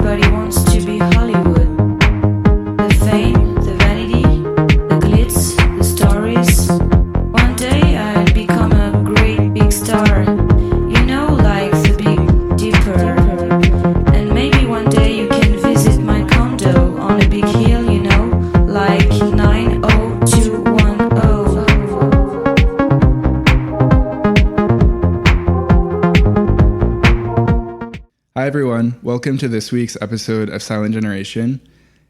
Everybody wants to be Hollywood. The fame, the vanity, the glitz, the stories. One day I'd become a great big star. You know, like the Big Dipper. And maybe one day you can visit my condo on a big hill, you know, like 90210. Hi everyone, welcome to this week's episode of Silent Generation.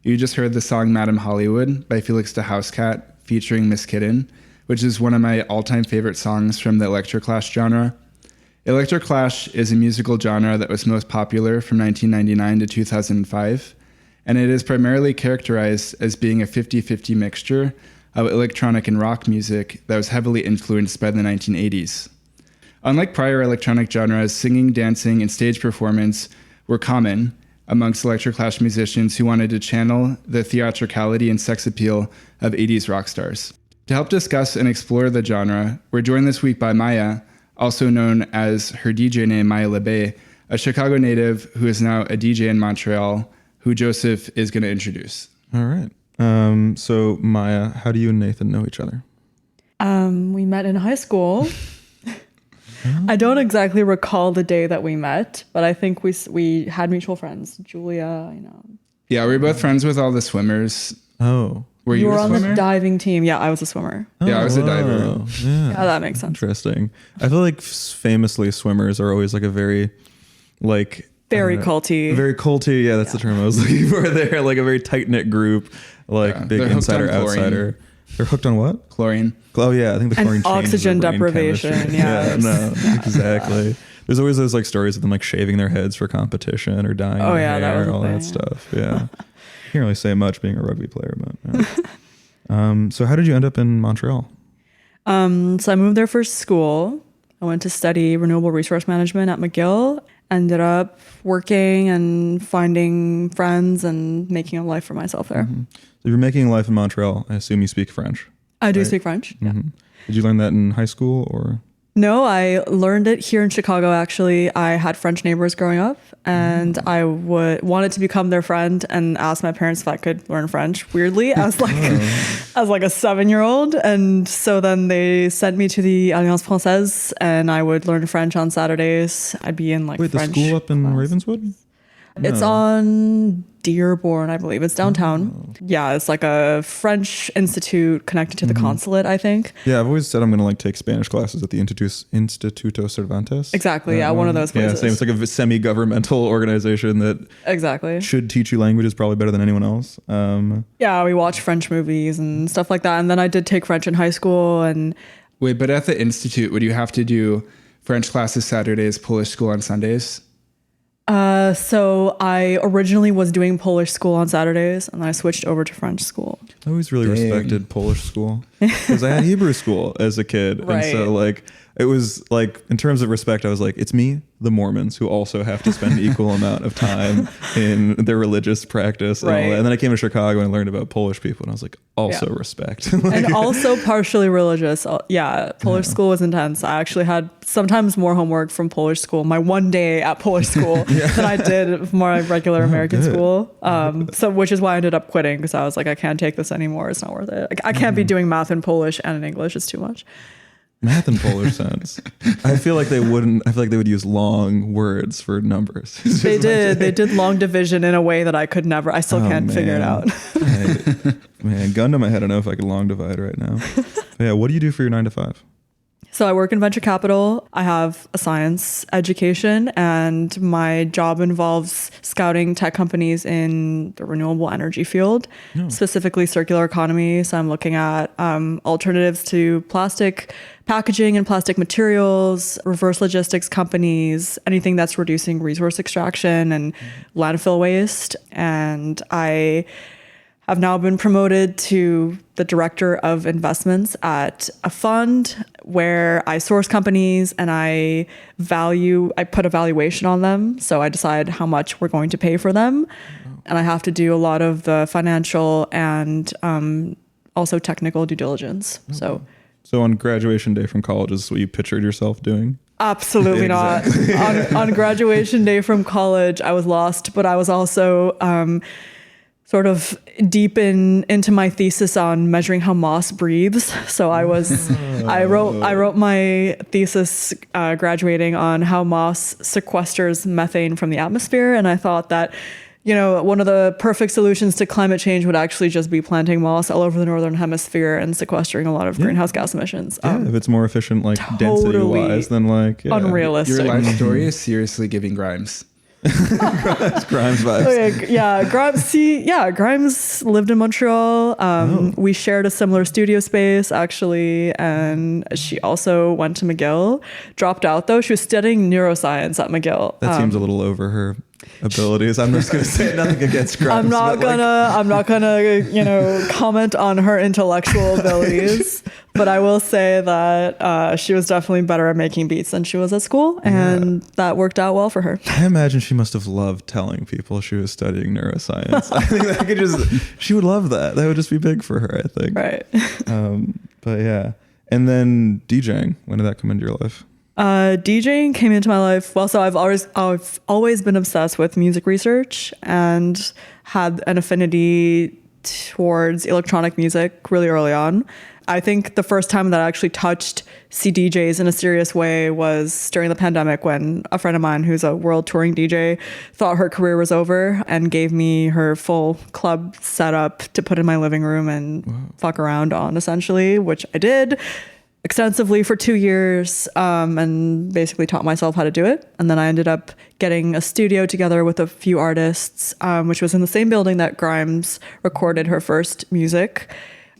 You just heard the song Madame Hollywood by Felix the Housecat featuring Miss Kitten, which is one of my all-time favorite songs from the Electroclash genre. Electroclash is a musical genre that was most popular from 1999 to 2005, and it is primarily characterized as being a 50-50 mixture of electronic and rock music that was heavily influenced by the 1980s. Unlike prior electronic genres, singing, dancing, and stage performance were common amongst Electroclash musicians who wanted to channel the theatricality and sex appeal of 80s rock stars. To help discuss and explore the genre, we're joined this week by Maya, also known as her DJ name Mayalabae, a Chicago native who is now a DJ in Montreal, who Joseph is going to introduce. All right. So Maya, how do you and Nathan know each other? We met in high school. I don't exactly recall the day that we met, but I think we had mutual friends. Julia, you know. Yeah, we were both friends with all the swimmers. Oh. Were You you were a on swimmer? the diving team. Yeah, I was a swimmer. Yeah, I was a diver. Oh, yeah. Yeah, that makes sense. Interesting. I feel like famously swimmers are always like a very like Very culty. Very culty. Yeah, that's the term I was looking for there. Like a very tight knit group, like Yeah, big they're hooked insider on chlorine. outsider. They're hooked on what? Chlorine. Oh yeah, I think the chlorine And changes oxygen their brain deprivation, chemistry. yes. no, exactly. There's always those like stories of them like shaving their heads for competition or dyeing Oh, their yeah, that hair, was a all that thing. stuff. Yeah, can't really say much being a rugby player, but yeah. So how did you end up in Montreal? So I moved there for school. I went to study renewable resource management at McGill. Ended up working and finding friends and making a life for myself there. So if you're making a life in Montreal, I assume you speak French. I do Right. speak French. Yeah. Did you learn that in high school or? No, I learned it here in Chicago. Actually, I had French neighbors growing up, and I wanted to become their friend and asked my parents if I could learn French. Weirdly, as like a 7-year-old, and so then they sent me to the Alliance Française, and I would learn French on Saturdays. I'd be in like Wait, the French school up in class. Ravenswood? It's on Dearborn, I believe. It's downtown. Yeah, it's like a French institute connected to the consulate, I think. Yeah, I've always said I'm gonna like take Spanish classes at the Instituto Cervantes. Exactly. That Yeah, one of those places. Yeah, same. It's like a semi-governmental organization that Exactly. should teach you languages probably better than anyone else. Yeah, we watch French movies and stuff like that. And then I did take French in high school. And Wait, but at the Institute, would you have to do French classes Saturdays, Polish school on Sundays? so I originally was doing Polish school on Saturdays, and then I switched over to French school. I always really respected Polish school because I had Hebrew school as a kid, and Right. so like it was like in terms of respect, I was like, it's me, the Mormons, who also have to spend an equal amount of time in their religious practice, and all Right. that. And then I came to Chicago and learned about Polish people, and I was like, also Yeah. respect. Like, And also partially religious. Yeah, Polish school was intense. I actually had sometimes more homework from Polish school, my one day at Polish school, than I did from my regular American good. school. So which is why I ended up quitting, because I was like, I can't take this anymore. It's not worth it. Like, I can't be doing math in Polish and in English. It's too much. math in Polish sense. I feel like they wouldn't. I feel like they would use long words for numbers. It's They just my did. take. They did long division in a way that I could never. I still Oh, can't figure it man. out. Man, gun to my head. I don't know if I could long divide right now. But yeah, what do you do for your 9 to 5? So I work in venture capital. I have a science education, and my job involves scouting tech companies in the renewable energy field, specifically circular economy. So I'm looking at alternatives to plastic packaging and plastic materials, reverse logistics companies, anything that's reducing resource extraction and landfill waste. And I I've now been promoted to the director of investments at a fund where I source companies and I put a valuation on them. So I decide how much we're going to pay for them. And I have to do a lot of the financial and also technical due diligence. So on graduation day from college, is this what you pictured yourself doing? Absolutely not. On graduation day from college, I was lost, but I was also sort of deep into my thesis on measuring how moss breathes. So I wrote my thesis graduating on how moss sequesters methane from the atmosphere, and I thought that, you know, one of the perfect solutions to climate change would actually just be planting moss all over the northern hemisphere and sequestering a lot of greenhouse gas emissions. If it's more efficient, like density wise, then like unrealistic. Your life story is seriously giving Grimes. Grimes vibes. Okay, Grimes lived in Montreal. We shared a similar studio space actually, and she also went to McGill. Dropped out though. She was studying neuroscience at McGill. That seems a little over her abilities. I'm just gonna say nothing against Grimes. I'm not gonna comment on her intellectual abilities, but I will say that she was definitely better at making beats than she was at school, and that worked out well for her. I imagine she must have loved telling people she was studying neuroscience. I think she would love that. That would just be big for her, I think. Right. But yeah. And then DJing, when did that come into your life? DJing came into my life. Well, so I've always been obsessed with music research and had an affinity towards electronic music really early on. I think the first time that I actually touched CDJs in a serious way was during the pandemic, when a friend of mine who's a world touring DJ thought her career was over and gave me her full club setup to put in my living room and fuck around on, essentially, which I did extensively for 2 years, and basically taught myself how to do it. And then I ended up getting a studio together with a few artists, which was in the same building that Grimes recorded her first music.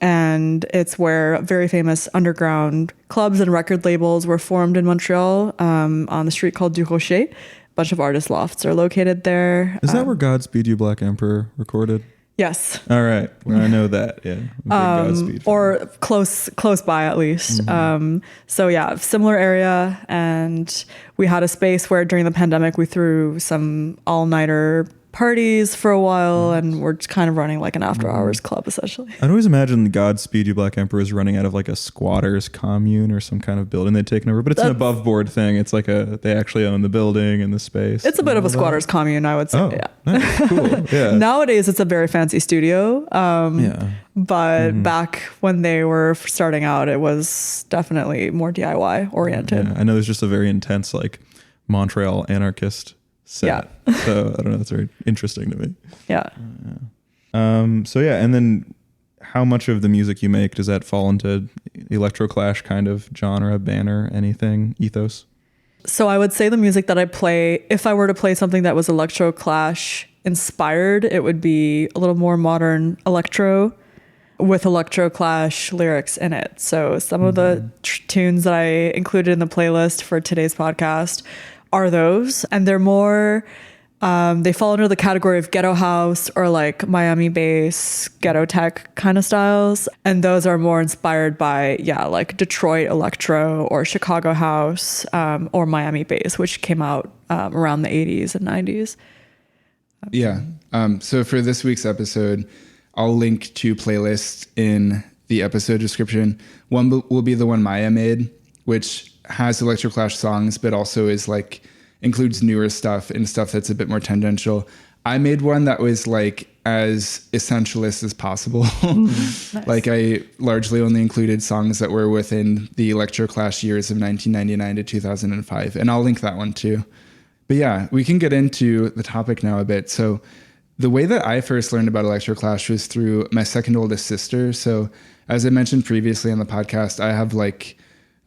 And it's where very famous underground clubs and record labels were formed in Montreal, on the street called Du Rocher. A bunch of artist lofts are located there. Is that where Godspeed You Black Emperor recorded? Yes. All right. Well, I know that. Yeah. Godspeed or close by at least. So yeah, similar area. And we had a space where during the pandemic, we threw some all-nighter parties for a while, and we're kind of running like an after hours club essentially. I'd always imagine Godspeed You Black Emperor is running out of like a squatter's commune or some kind of building they'd taken over, but it's an above board thing. It's like they actually own the building and the space. It's a bit of a squatter's commune, I would say. Oh, yeah. Nice. Cool. Yeah. Nowadays it's a very fancy studio. But back when they were starting out, it was definitely more DIY oriented. Yeah. I know there's just a very intense like Montreal anarchist set. Yeah. So I don't know, that's very interesting to me. Yeah. So yeah, and then how much of the music you make does that fall into Electroclash kind of genre, banner, anything, ethos? So I would say the music that I play, if I were to play something that was Electroclash inspired, it would be a little more modern electro with Electroclash lyrics in it. So some of the tunes that I included in the playlist for today's podcast are those, and they're more they fall under the category of ghetto house or like Miami bass, ghetto tech kind of styles, and those are more inspired by like Detroit electro or Chicago house, or Miami bass, which came out around the 80s and 90s. So for this week's episode, I'll link 2 playlists in the episode description. One will be the one Maya made, which has Electroclash songs, but also is like includes newer stuff and stuff that's a bit more tangential. I made one that was like as essentialist as possible. Nice. Like I largely only included songs that were within the Electroclash years of 1999 to 2005. And I'll link that one too. But yeah, we can get into the topic now a bit. So the way that I first learned about Electroclash was through my second oldest sister. So as I mentioned previously on the podcast,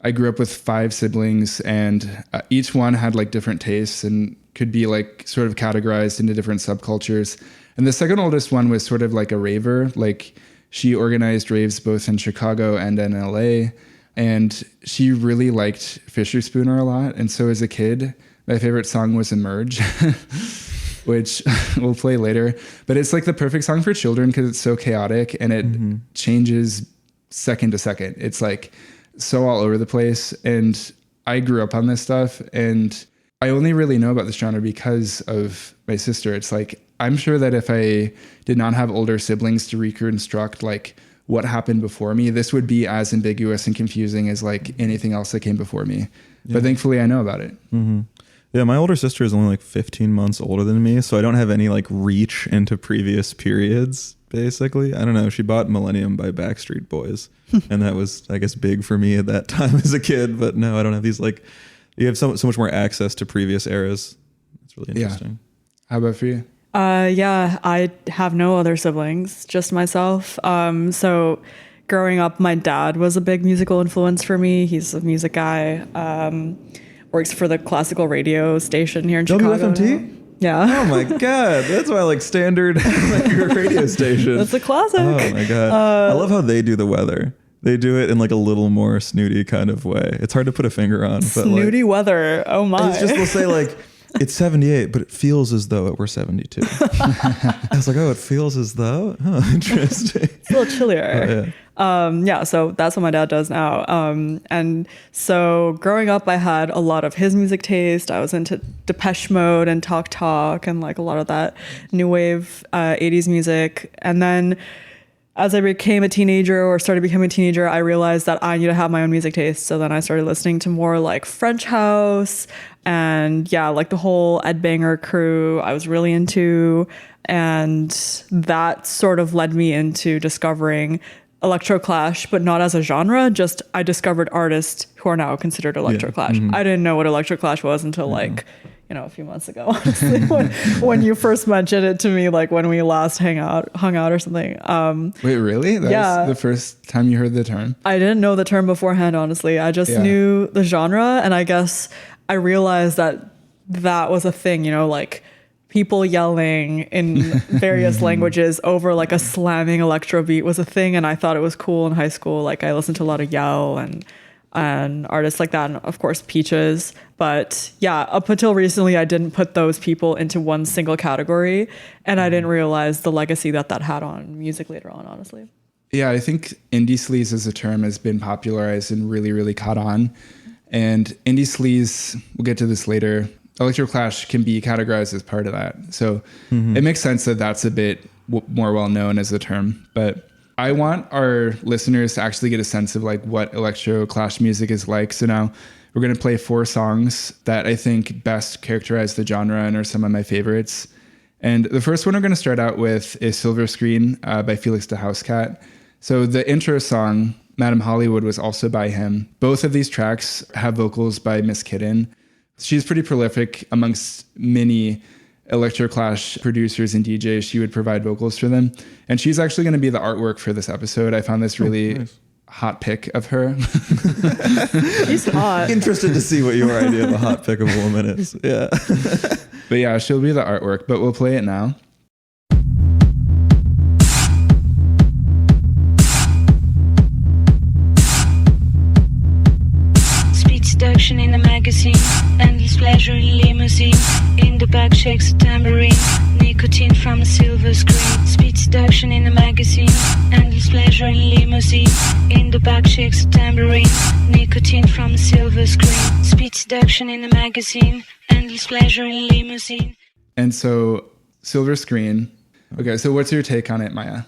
I grew up with 5 siblings, and each one had like different tastes and could be like sort of categorized into different subcultures. And the second oldest one was sort of like a raver. Like she organized raves both in Chicago and in LA, and she really liked Fischerspooner a lot. And so as a kid, my favorite song was Emerge, which we'll play later. But it's like the perfect song for children because it's so chaotic and it changes second to second. It's like so all over the place. And I grew up on this stuff, and I only really know about this genre because of my sister. It's like, I'm sure that if I did not have older siblings to reconstruct like what happened before me, this would be as ambiguous and confusing as like anything else that came before me. But thankfully I know about it. Mm-hmm. Yeah, my older sister is only like 15 months older than me, so I don't have any like reach into previous periods, basically. I don't know. She bought Millennium by Backstreet Boys, and that was, I guess, big for me at that time as a kid. But no, I don't have these like, you have so much more access to previous eras. It's really interesting. Yeah. How about for you? Yeah, I have no other siblings, just myself. So growing up, my dad was a big musical influence for me. He's a music guy. Works for the classical radio station here in Chicago. WFMT? Yeah. Oh my God. That's my like standard like radio station. That's a classic. Oh my God. I love how they do the weather. They do it in like a little more snooty kind of way. It's hard to put a finger on. Snooty weather. Oh my. It's just, they'll say like, it's 78, but it feels as though it were 72. I was like, oh, it feels as though? Oh, interesting. It's a little chillier. Oh, yeah. Yeah, so that's what my dad does now. And so growing up, I had a lot of his music taste. I was into Depeche Mode and Talk and like a lot of that new wave 80s music. And then as I became a teenager or started becoming a teenager, I realized that I need to have my own music taste. So then I started listening to more like French house and yeah, like the whole Ed Banger crew I was really into. And that sort of led me into discovering Electroclash, but not as a genre. Just I discovered artists who are now considered Electroclash. Mm-hmm. I didn't know what Electroclash was until like, a few months ago, honestly, when you first mentioned it to me, like when we last hung out or something. Wait, really? That was the first time you heard the term? I didn't know the term beforehand, honestly. I just knew the genre, and I guess I realized that was a thing, like people yelling in various languages over like a slamming electro beat was a thing, and I thought it was cool in high school. Like I listened to a lot of Yell and artists like that, and of course Peaches. But yeah, up until recently, I didn't put those people into one single category, and I didn't realize the legacy that had on music later on, honestly. Yeah, I think indie sleaze as a term has been popularized and really, really caught on. And indie sleaze, we'll get to this later, Electroclash can be categorized as part of that. So it makes sense that that's a bit more well known as a term. But I want our listeners to actually get a sense of like what Electroclash music is like. So now we're going to play 4 songs that I think best characterize the genre and are some of my favorites. And the first one we're going to start out with is Silver Screen by Felix the Housecat. So the intro song, Madame Hollywood, was also by him. Both of these tracks have vocals by Miss Kitten. She's pretty prolific amongst many Electroclash producers and DJs. She would provide vocals for them. And she's actually going to be the artwork for this episode. I found this really hot pick of her. She's hot. Interested to see what your idea of a hot pick of a woman is. Yeah. But yeah, she'll be the artwork, but we'll play it now. Seduction in a magazine, endless pleasure in limousine. In the back shakes a tambourine, nicotine from a silver screen. Speed seduction in a magazine, endless pleasure in limousine. In the back shakes a tambourine, nicotine from a silver screen. Speed seduction in a magazine, endless pleasure in limousine. And so, Silver Screen. Okay, so what's your take on it, Maya?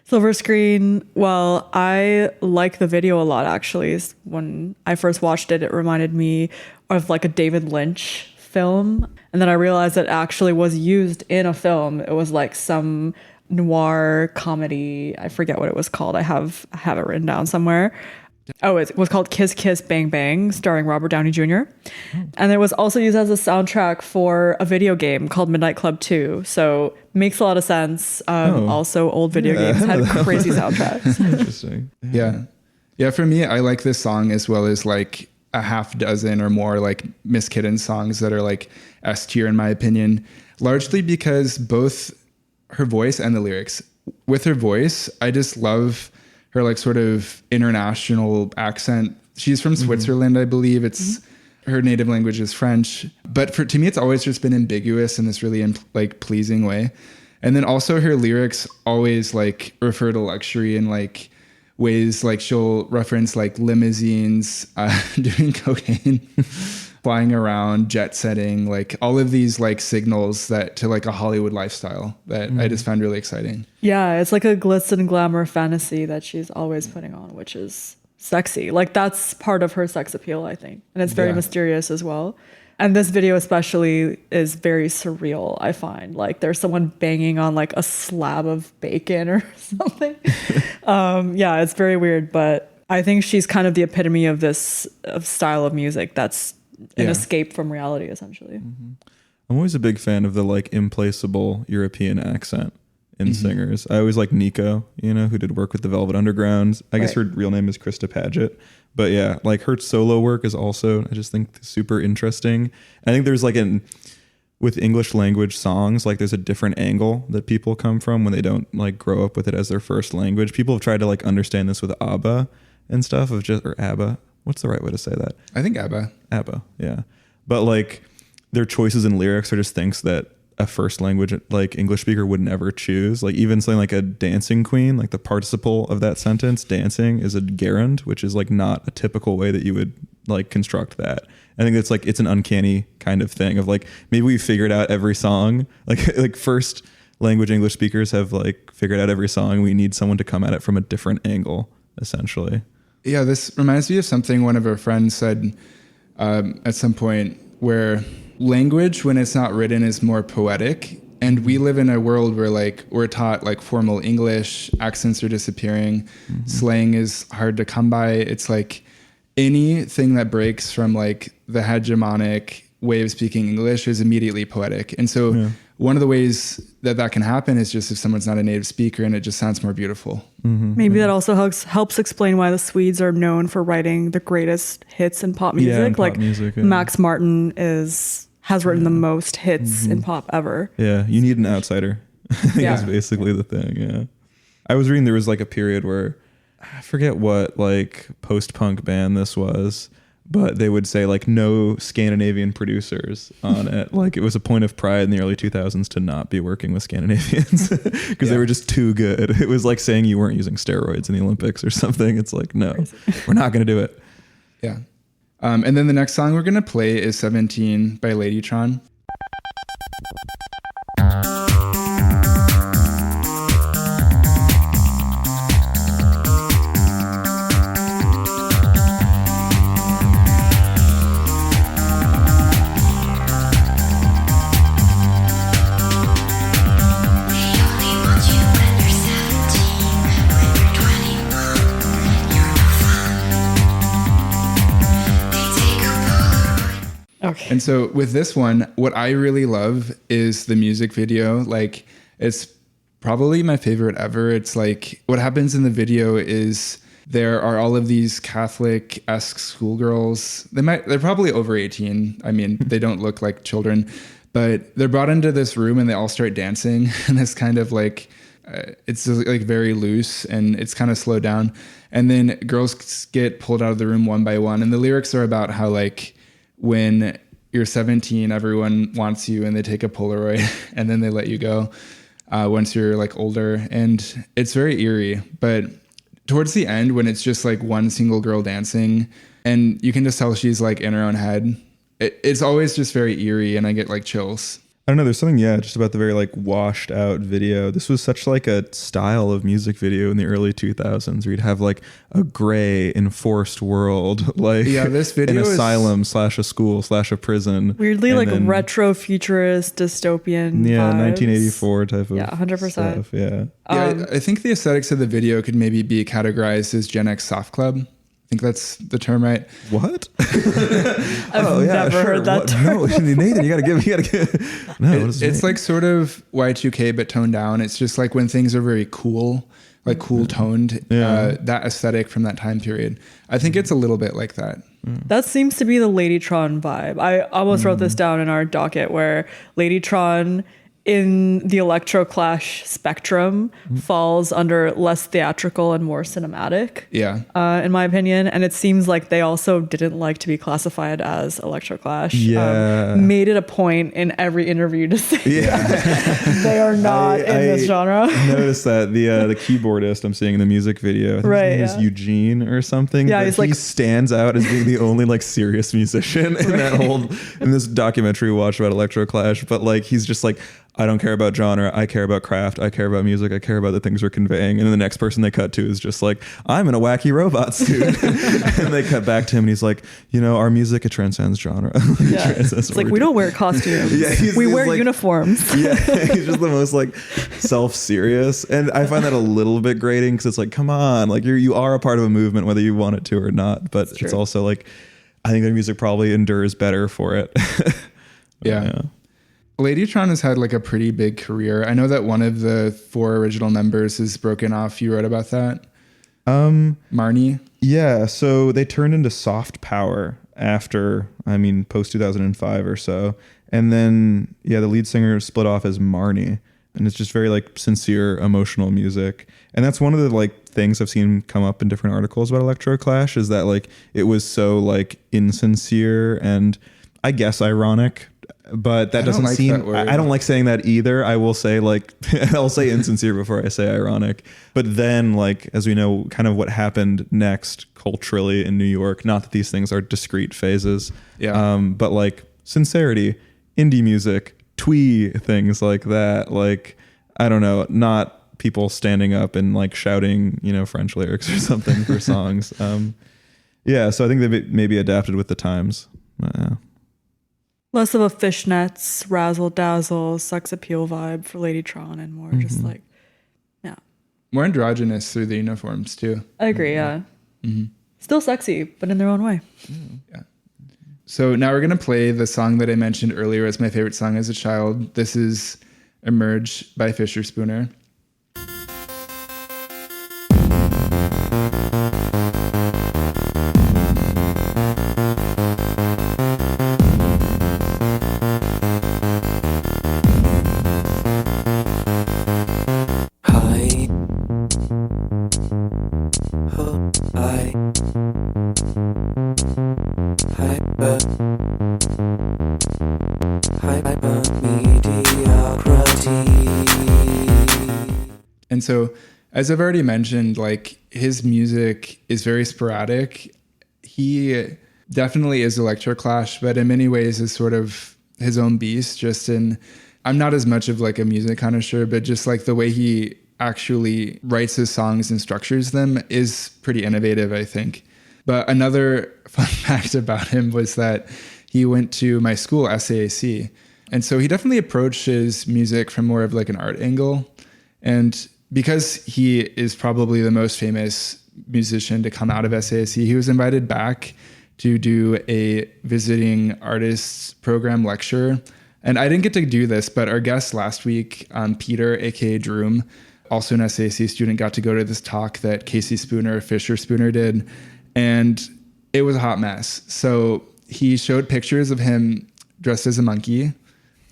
Silver Screen, well, I like the video a lot, actually. When I first watched it, it reminded me of like a David Lynch film. And then I realized it actually was used in a film. It was like some noir comedy. I forget what it was called. I have it written down somewhere. Oh, it was called Kiss Kiss Bang Bang, starring Robert Downey Jr. And it was also used as a soundtrack for a video game called Midnight Club 2. So makes a lot of sense. Also, old video games had crazy soundtracks. Interesting. Yeah, for me, I like this song as well as like a half dozen or more like Miss Kitten songs that are like S tier in my opinion, largely because both her voice and the lyrics. With her voice, I just love her like sort of international accent. She's from Switzerland, I believe. It's her native language is French, but to me, it's always just been ambiguous in this really like pleasing way. And then also her lyrics always like refer to luxury in like ways like she'll reference like limousines, doing cocaine, flying around, jet setting, like all of these like signals that to like a Hollywood lifestyle that I just found really exciting. Yeah, it's like a glitz and glamour fantasy that she's always putting on, which is sexy. Like that's part of her sex appeal, I think. And it's very Yeah. mysterious as well. And this video especially is very surreal, I find. Like there's someone banging on like a slab of bacon or something. Yeah, it's very weird, but I think she's kind of the epitome of this style of music that's an escape from reality, essentially. I'm always a big fan of the like implaceable European accent in singers. I always like Nico, you know, who did work with the Velvet Underground. I guess her real name is Krista Paget. But yeah, like her solo work is also, I just think, super interesting. I think there's like with English language songs, like there's a different angle that people come from when they don't like grow up with it as their first language. People have tried to like understand this with ABBA and stuff, or ABBA. What's the right way to say that? I think ABBA. ABBA, yeah. But like their choices in lyrics are just things that a first language like English speaker would never choose. Like even something like a dancing queen, like the participle of that sentence, dancing, is a gerund, which is like not a typical way that you would like construct that. I think it's like it's an uncanny kind of thing of like maybe we figured out every song, like first language English speakers have like figured out every song. We need someone to come at it from a different angle, essentially. Yeah, this reminds me of something one of our friends said at some point, where language, when it's not written, is more poetic. And we live in a world where like we're taught like formal English, accents are disappearing, slang is hard to come by. It's like anything that breaks from like the hegemonic way of speaking English is immediately poetic. And so one of the ways that can happen is just if someone's not a native speaker and it just sounds more beautiful. Maybe that also helps explain why the Swedes are known for writing the greatest hits in pop music. in pop like music, Max Martin has written the most hits in pop ever. Yeah, you need an outsider. I think that's basically the thing, yeah. I was reading there was like a period where, I forget what like post-punk band this was, but they would say like no Scandinavian producers on it. Like it was a point of pride in the early 2000s to not be working with Scandinavians because they were just too good. It was like saying you weren't using steroids in the Olympics or something. It's like, no, we're not going to do it. Yeah. And then the next song we're going to play is 17 by Ladytron. Okay. And so with this one, what I really love is the music video. Like it's probably my favorite ever. It's like what happens in the video is there are all of these Catholic-esque schoolgirls. They're probably over 18. I mean, they don't look like children, but they're brought into this room and they all start dancing. And this kind of like, it's like very loose and it's kind of slowed down. And then girls get pulled out of the room one by one. And the lyrics are about how like, when you're 17, everyone wants you and they take a Polaroid and then they let you go once you're like older. And it's very eerie. But towards the end, when it's just like one single girl dancing and you can just tell she's like in her own head, it's always just very eerie and I get like chills. I don't know. There's something, just about the very like washed out video. This was such like a style of music video in the early 2000s where you'd have like a gray enforced world, like this video an asylum / a school / a prison. Weirdly like retro futurist dystopian vibes. 1984 type of 100%. stuff. Yeah. I think the aesthetics of the video could maybe be categorized as Gen X soft club. I think that's the term, right? What? I've never heard that term. No, Nathan, you gotta give. No, what does it it's mean? like sort of Y2K but toned down. It's just like when things are very cool, like cool toned. That aesthetic from that time period. I think it's a little bit like that. That seems to be the Ladytron vibe. I almost wrote this down in our docket where Ladytron in the Electroclash spectrum falls under less theatrical and more cinematic. Yeah. In my opinion. And it seems like they also didn't like to be classified as Electroclash. Yeah. Made it a point in every interview to say that they are not in this genre. I noticed that the keyboardist I'm seeing in the music video, I think his name is Eugene or something. Yeah, but he stands out as being the only like serious musician in that whole in this documentary we watched about Electroclash. But like he's just like, I don't care about genre. I care about craft. I care about music. I care about the things we're conveying. And then the next person they cut to is just like, I'm in a wacky robot suit. And they cut back to him and he's like, our music, it transcends genre. Yeah. It's like, we don't wear costumes. We wear like, uniforms. Yeah, he's just the most like self-serious. And I find that a little bit grating because it's like, come on, like you are a part of a movement, whether you want it to or not. But it's also like, I think their music probably endures better for it. Yeah. Ladytron has had like a pretty big career. I know that one of the 4 original members is broken off. You wrote about that? Marnie? Yeah, so they turned into Soft Power after, post 2005 or so. And then, the lead singer split off as Marnie. And it's just very like sincere, emotional music. And that's one of the like things I've seen come up in different articles about Electroclash is that like it was so like insincere and I guess ironic. But that doesn't seem, I don't like saying that either. I will say like, I'll say insincere before I say ironic. But then like, as we know, kind of what happened next culturally in New York, not that these things are discrete phases, but like sincerity, indie music, twee, things like that. Like, I don't know, not people standing up and like shouting, French lyrics or something for songs. So I think they maybe adapted with the times. Less of a fishnets, razzle dazzle, sex appeal vibe for Ladytron and more just like, more androgynous through the uniforms too. I agree. Still sexy, but in their own way. So now we're going to play the song that I mentioned earlier as my favorite song as a child. This is Emerge by Fischerspooner. And so, as I've already mentioned, like his music is very sporadic. He definitely is Electroclash, but in many ways is sort of his own beast. Just in, I'm not as much of like a music connoisseur, but just like the way he actually writes his songs and structures them is pretty innovative, I think. But another fun fact about him was that he went to my school, SAIC. And so he definitely approached his music from more of like an art angle. And because he is probably the most famous musician to come out of SAIC, he was invited back to do a visiting artists program lecture. And I didn't get to do this, but our guest last week, Peter, aka Droom, also an SAIC student, got to go to this talk that Fischerspooner did. And it was a hot mess. So he showed pictures of him dressed as a monkey,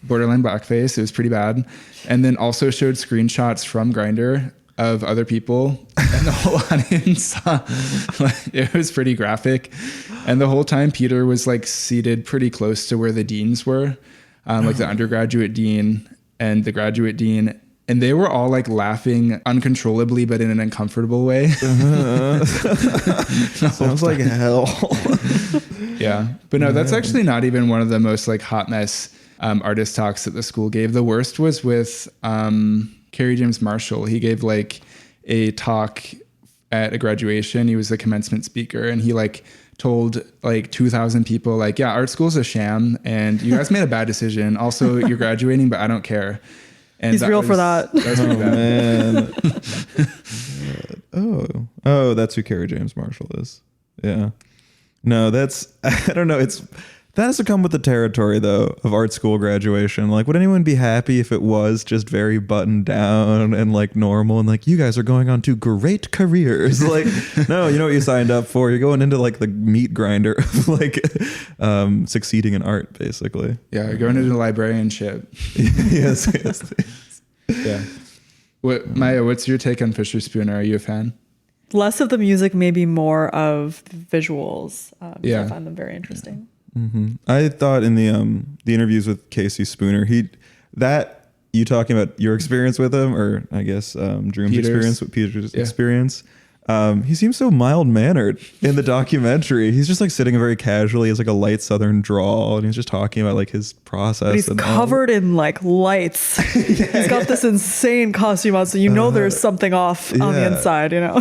borderline blackface. It was pretty bad. And then also showed screenshots from Grindr of other people. And the whole audience saw, like, it was pretty graphic. And the whole time Peter was like seated pretty close to where the deans were, like the undergraduate dean and the graduate dean. And they were all like laughing uncontrollably, but in an uncomfortable way. Sounds like hell. Yeah. But no, that's actually not even one of the most like hot mess artist talks that the school gave. The worst was with Kerry James Marshall. He gave like a talk at a graduation. He was the commencement speaker, and he like told like 2,000 people like, yeah, art school's a sham and you guys made a bad decision. Also, you're graduating, but I don't care. And he's real for that. That's pretty bad. Oh, that's who Kerry James Marshall is. Yeah. No, that's, I don't know. That has to come with the territory, though, of art school graduation. Like, would anyone be happy if it was just very buttoned down and like normal and like, you guys are going on to great careers? Like, no, you know what you signed up for? You're going into like the meat grinder of like succeeding in art, basically. Yeah, you're going into librarianship. yes. Yeah. Maya, what's your take on Fischerspooner? Are you a fan? Less of the music, maybe more of the visuals. Yeah. I find them very interesting. Mm-hmm. I thought in the interviews with Casey Spooner, you talking about your experience with him, or I guess Droom's experience with Peter's experience. He seems so mild-mannered in the documentary. He's just like sitting very casually. He has like a light southern drawl, and he's just talking about like his process. But he's covered in like lights. He's got this insane costume on, so you know there's something off on the inside, you know.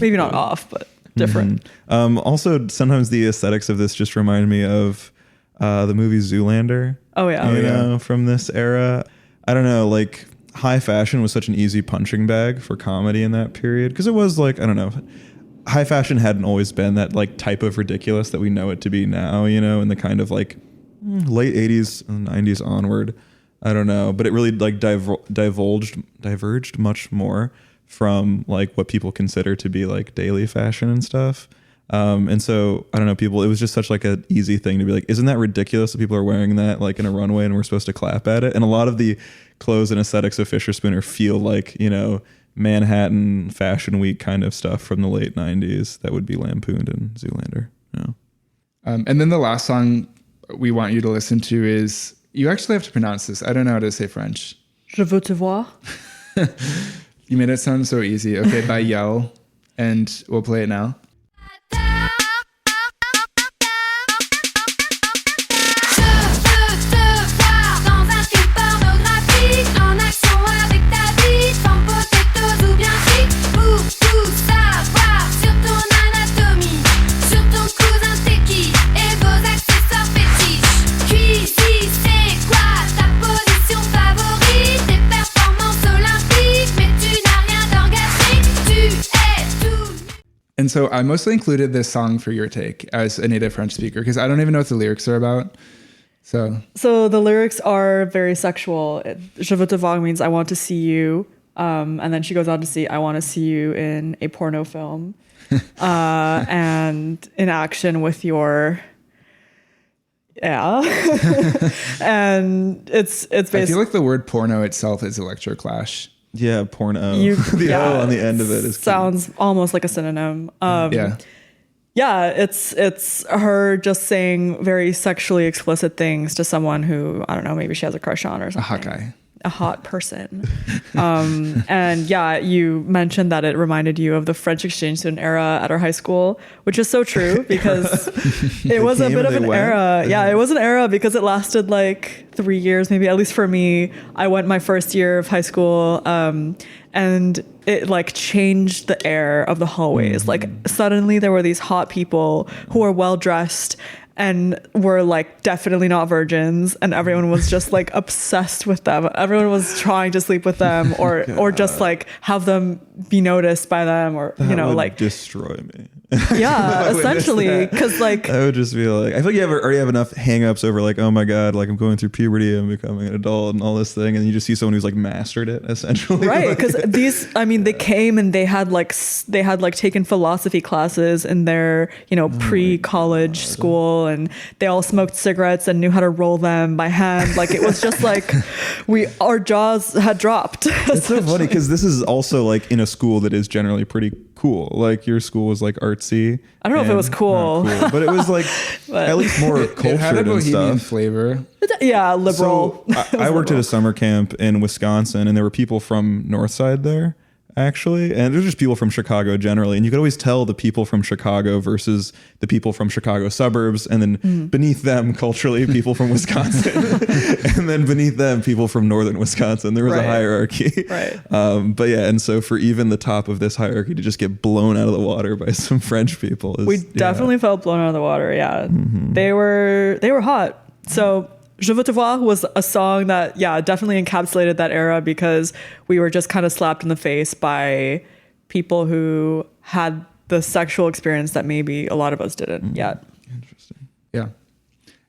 Maybe not off, but different. Also, sometimes the aesthetics of this just remind me of the movie Zoolander. Oh yeah. You know, from this era. I don't know, like high fashion was such an easy punching bag for comedy in that period because it was like, I don't know, high fashion hadn't always been that like type of ridiculous that we know it to be now, you know, in the kind of like late 80s and 90s onward. I don't know, but it really like diverged much more from like what people consider to be like daily fashion and stuff. And so I don't know, people, it was just such like an easy thing to be like, isn't that ridiculous that people are wearing that like in a runway and we're supposed to clap at it? And a lot of the clothes and aesthetics of Fischerspooner feel like, you know, Manhattan Fashion Week kind of stuff from the late 90s that would be lampooned in Zoolander. Yeah. And then the last song we want you to listen to is, you actually have to pronounce this. I don't know how to say French. Je veux te voir. You made it sound so easy. Okay, by Yell. And we'll play it now. And so I mostly included this song for your take as a native French speaker because I don't even know what the lyrics are about. So the lyrics are very sexual. Je veux te voir means I want to see you. And then she goes on to see, I want to see you in a porno film and in action with your... Yeah. And it's basically... I feel like the word porno itself is Electroclash. Yeah, porno. The O on the end of it is sounds almost like a synonym. Yeah, it's her just saying very sexually explicit things to someone who, I don't know, maybe she has a crush on or something. A hot guy. A hot person. And yeah, you mentioned that it reminded you of the French exchange student era at our high school, which is so true because it was a bit of an era. Yeah, it was an era because it lasted like 3 years, maybe, at least for me. I went my first year of high school, and it like changed the air of the hallways. Like suddenly there were these hot people who were well dressed and were like definitely not virgins, and everyone was just like obsessed with them. Everyone was trying to sleep with them or just like have them be noticed by them, or that you know, would like destroy me. Yeah, essentially, because like I would just be like, I feel like you already have enough hangups over like, oh my god, like I'm going through puberty, I'm becoming an adult, and all this thing, and you just see someone who's like mastered it essentially, right? Because these, I mean, they came and they had like taken philosophy classes in their pre-college school, and they all smoked cigarettes and knew how to roll them by hand. Like it was just like our jaws had dropped. It's so funny because this is also like in a school that is generally pretty cool. Like your school was like artsy. I don't know if it was cool, but it was like at least more cultured it had a and bohemian stuff. flavor. Yeah, liberal. So I worked at a summer camp in Wisconsin, and there were people from Northside there, actually, and there's just people from Chicago generally, and you could always tell the people from Chicago versus the people from Chicago suburbs, and then beneath them culturally people from Wisconsin, and then beneath them people from northern Wisconsin. There was a hierarchy, right? But yeah, and so for even the top of this hierarchy to just get blown out of the water by some French people is, definitely felt blown out of the water. Yeah, they were hot. So Je veux te voir was a song that, definitely encapsulated that era because we were just kind of slapped in the face by people who had the sexual experience that maybe a lot of us didn't yet. Interesting. Yeah.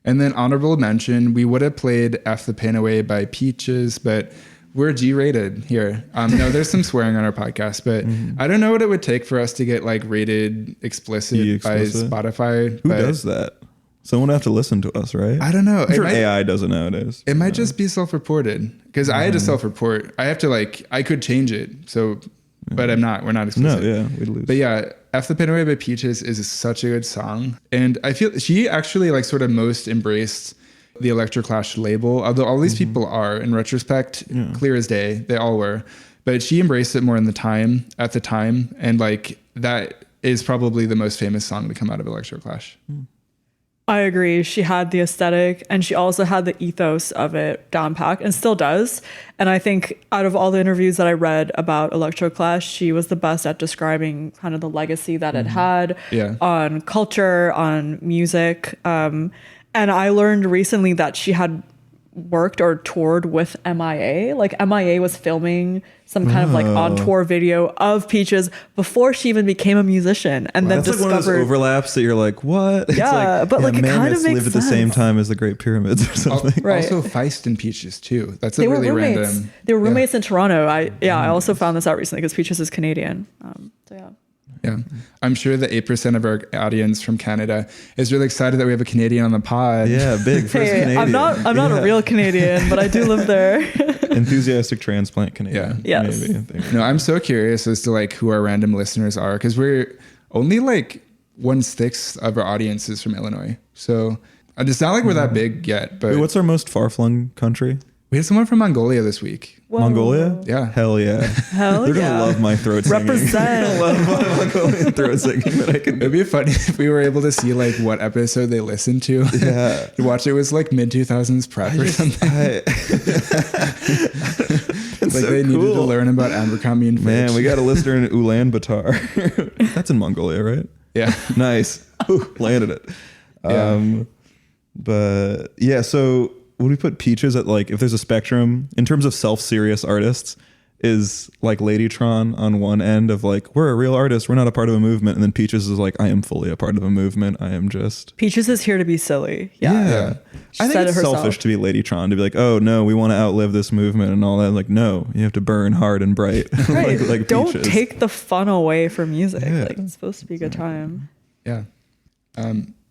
And then honorable mention, we would have played F the Pain Away by Peaches, but we're G-rated here. No, there's some swearing on our podcast, but I don't know what it would take for us to get like rated explicit by Spotify. Who does that? Someone would have to listen to us, right? I don't know. I'm sure AI does it nowadays. It might just be self-reported because I had to self-report. I have to I could change it. So, but I'm not. We're not explicit. No, yeah, we'd lose. But yeah, F the Pain Away by Peaches is such a good song, and I feel she actually like sort of most embraced the Electroclash label. Although all these people are, in retrospect, clear as day, they all were. but she embraced it more at the time. And like, that is probably the most famous song to come out of Electroclash. I agree. She had the aesthetic and she also had the ethos of it down packed and still does. And I think out of all the interviews that I read about Electroclash, she was the best at describing kind of the legacy that it had on culture, on music. And I learned recently that she had worked or toured with MIA. Like MIA was filming some kind of like on tour video of Peaches before she even became a musician, and then That's discovered like one of those overlaps that you're like, what? It's Yeah, but like it kind of mammoths makes live at the same sense. time as the Great Pyramids or something. Right. Also Feist and Peaches too. That's a They were really roommates. random. They were roommates in Toronto. I also found this out recently because Peaches is Canadian. So yeah. Yeah. I'm sure that 8% of our audience from Canada is really excited that we have a Canadian on the pod. Yeah, big first Hey, Canadian. I'm not a real Canadian, but I do live there. Enthusiastic transplant Canadian. Yeah. Yes. Maybe, I think. No, I'm so curious as to like who our random listeners are, because we're only like 1/6 of our audience is from Illinois. So it's not like we're that big yet, but Wait, what's our most far-flung country? we had someone from Mongolia this week. Whoa. Mongolia? Yeah. Hell yeah. Hell They're yeah. gonna love my throat singing. Represent. love my Mongolian throat singing that I can do. It'd be funny if we were able to see like what episode they listened to. Yeah. To watch it was like mid 2000s prep or something. It's Like so they needed to cool. learn about Abercrombie and Fitch. Man, we got a listener in Ulaanbaatar. That's in Mongolia, right? Yeah. Nice. Ooh, landed it. Yeah. But yeah, so would we put Peaches at like, if there's a spectrum in terms of self-serious artists, is like Ladytron on one end of like, we're a real artist, we're not a part of a movement, and then Peaches is like, I am fully a part of a movement, I am just Peaches is here to be silly. Yeah. She I think said it's it herself. selfish to be Ladytron, to be like, oh no, we want to outlive this movement and all that. Like, no, you have to burn hard and bright. Right. like Don't Peaches. take the fun away from music. Yeah. Like it's supposed to be a good time. Yeah.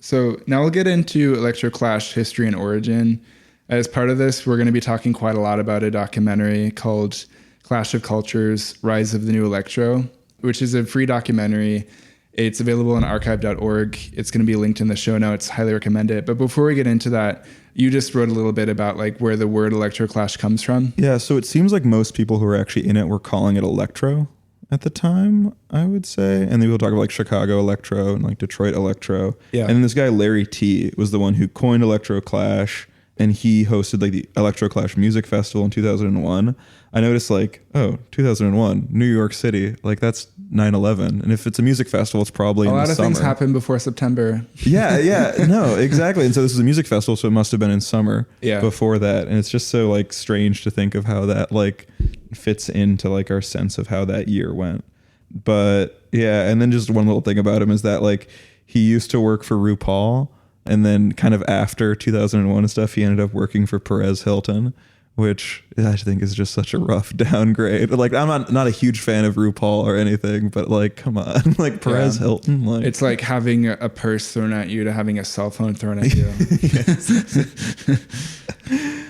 So now we'll get into Electroclash history and origin. As part of this, we're going to be talking quite a lot about a documentary called Clash of Cultures, Rise of the New Electro, which is a free documentary. It's available on archive.org. It's going to be linked in the show notes. Highly recommend it. But before we get into that, you just wrote a little bit about like where the word Electroclash comes from. Yeah, so it seems like most people who were actually in it were calling it electro at the time, I would say. And then people talk about like Chicago electro and like Detroit electro. Yeah. And then this guy, Larry T, was the one who coined Electroclash, and he hosted like the Electroclash Music Festival in 2001. I noticed like, oh, 2001, New York City, like that's 9/11. And if it's a music festival, it's probably A in lot the of summer. things happen before September. Yeah, no, exactly. And so this is a music festival, so it must have been in summer Yeah. before that. And it's just so like strange to think of how that like fits into like our sense of how that year went. But yeah, and then just one little thing about him is that like he used to work for RuPaul, and then kind of after 2001 and stuff, he ended up working for Perez Hilton, which I think is just such a rough downgrade. Like I'm not a huge fan of RuPaul or anything, but like come on, like Perez Yeah. Hilton, like It's like having a purse thrown at you to having a cell phone thrown at you.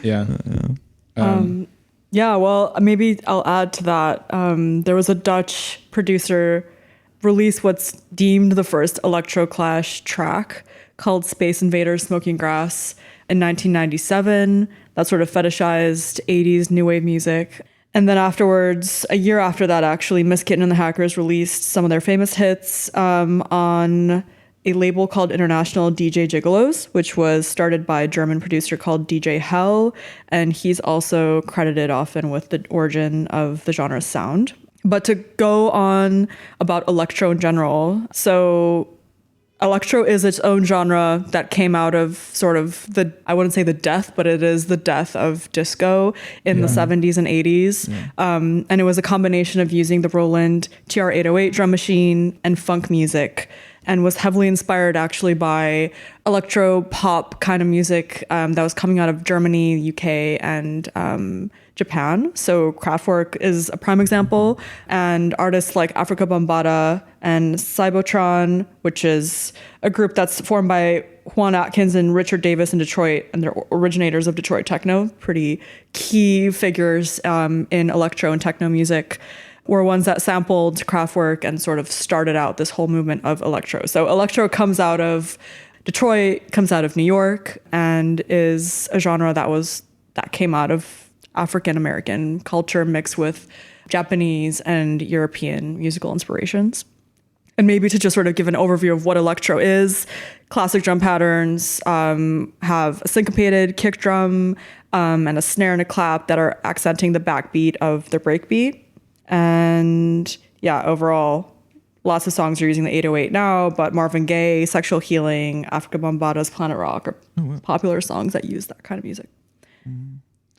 Yeah. Yeah, well, maybe I'll add to that. There was a Dutch producer released what's deemed the first Electroclash track called Space Invaders Smoking Grass in 1997. That sort of fetishized 80s new wave music. And then afterwards, a year after that, actually, Miss Kitten and the Hackers released some of their famous hits on a label called International DJ Gigolos, which was started by a German producer called DJ Hell, and he's also credited often with the origin of the genre's sound. But to go on about electro in general, so electro is its own genre that came out of sort of the, I wouldn't say the death, but it is the death of disco in the 70s and 80s. And it was a combination of using the Roland TR-808 drum machine and funk music, and was heavily inspired actually by electro pop kind of music that was coming out of Germany, UK, and Japan. So Kraftwerk is a prime example, and artists like Africa Bambaataa and Cybotron, which is a group that's formed by Juan Atkins and Richard Davis in Detroit, and they're originators of Detroit techno, pretty key figures in electro and techno music, were ones that sampled Kraftwerk and sort of started out this whole movement of electro. So electro comes out of Detroit, comes out of New York, and is a genre that came out of African American culture mixed with Japanese and European musical inspirations. And maybe to just sort of give an overview of what electro is, classic drum patterns have a syncopated kick drum and a snare and a clap that are accenting the backbeat of the breakbeat. And yeah, overall, lots of songs are using the 808 now, but Marvin Gaye, Sexual Healing, Africa Bambaata's Planet Rock are popular songs that use that kind of music.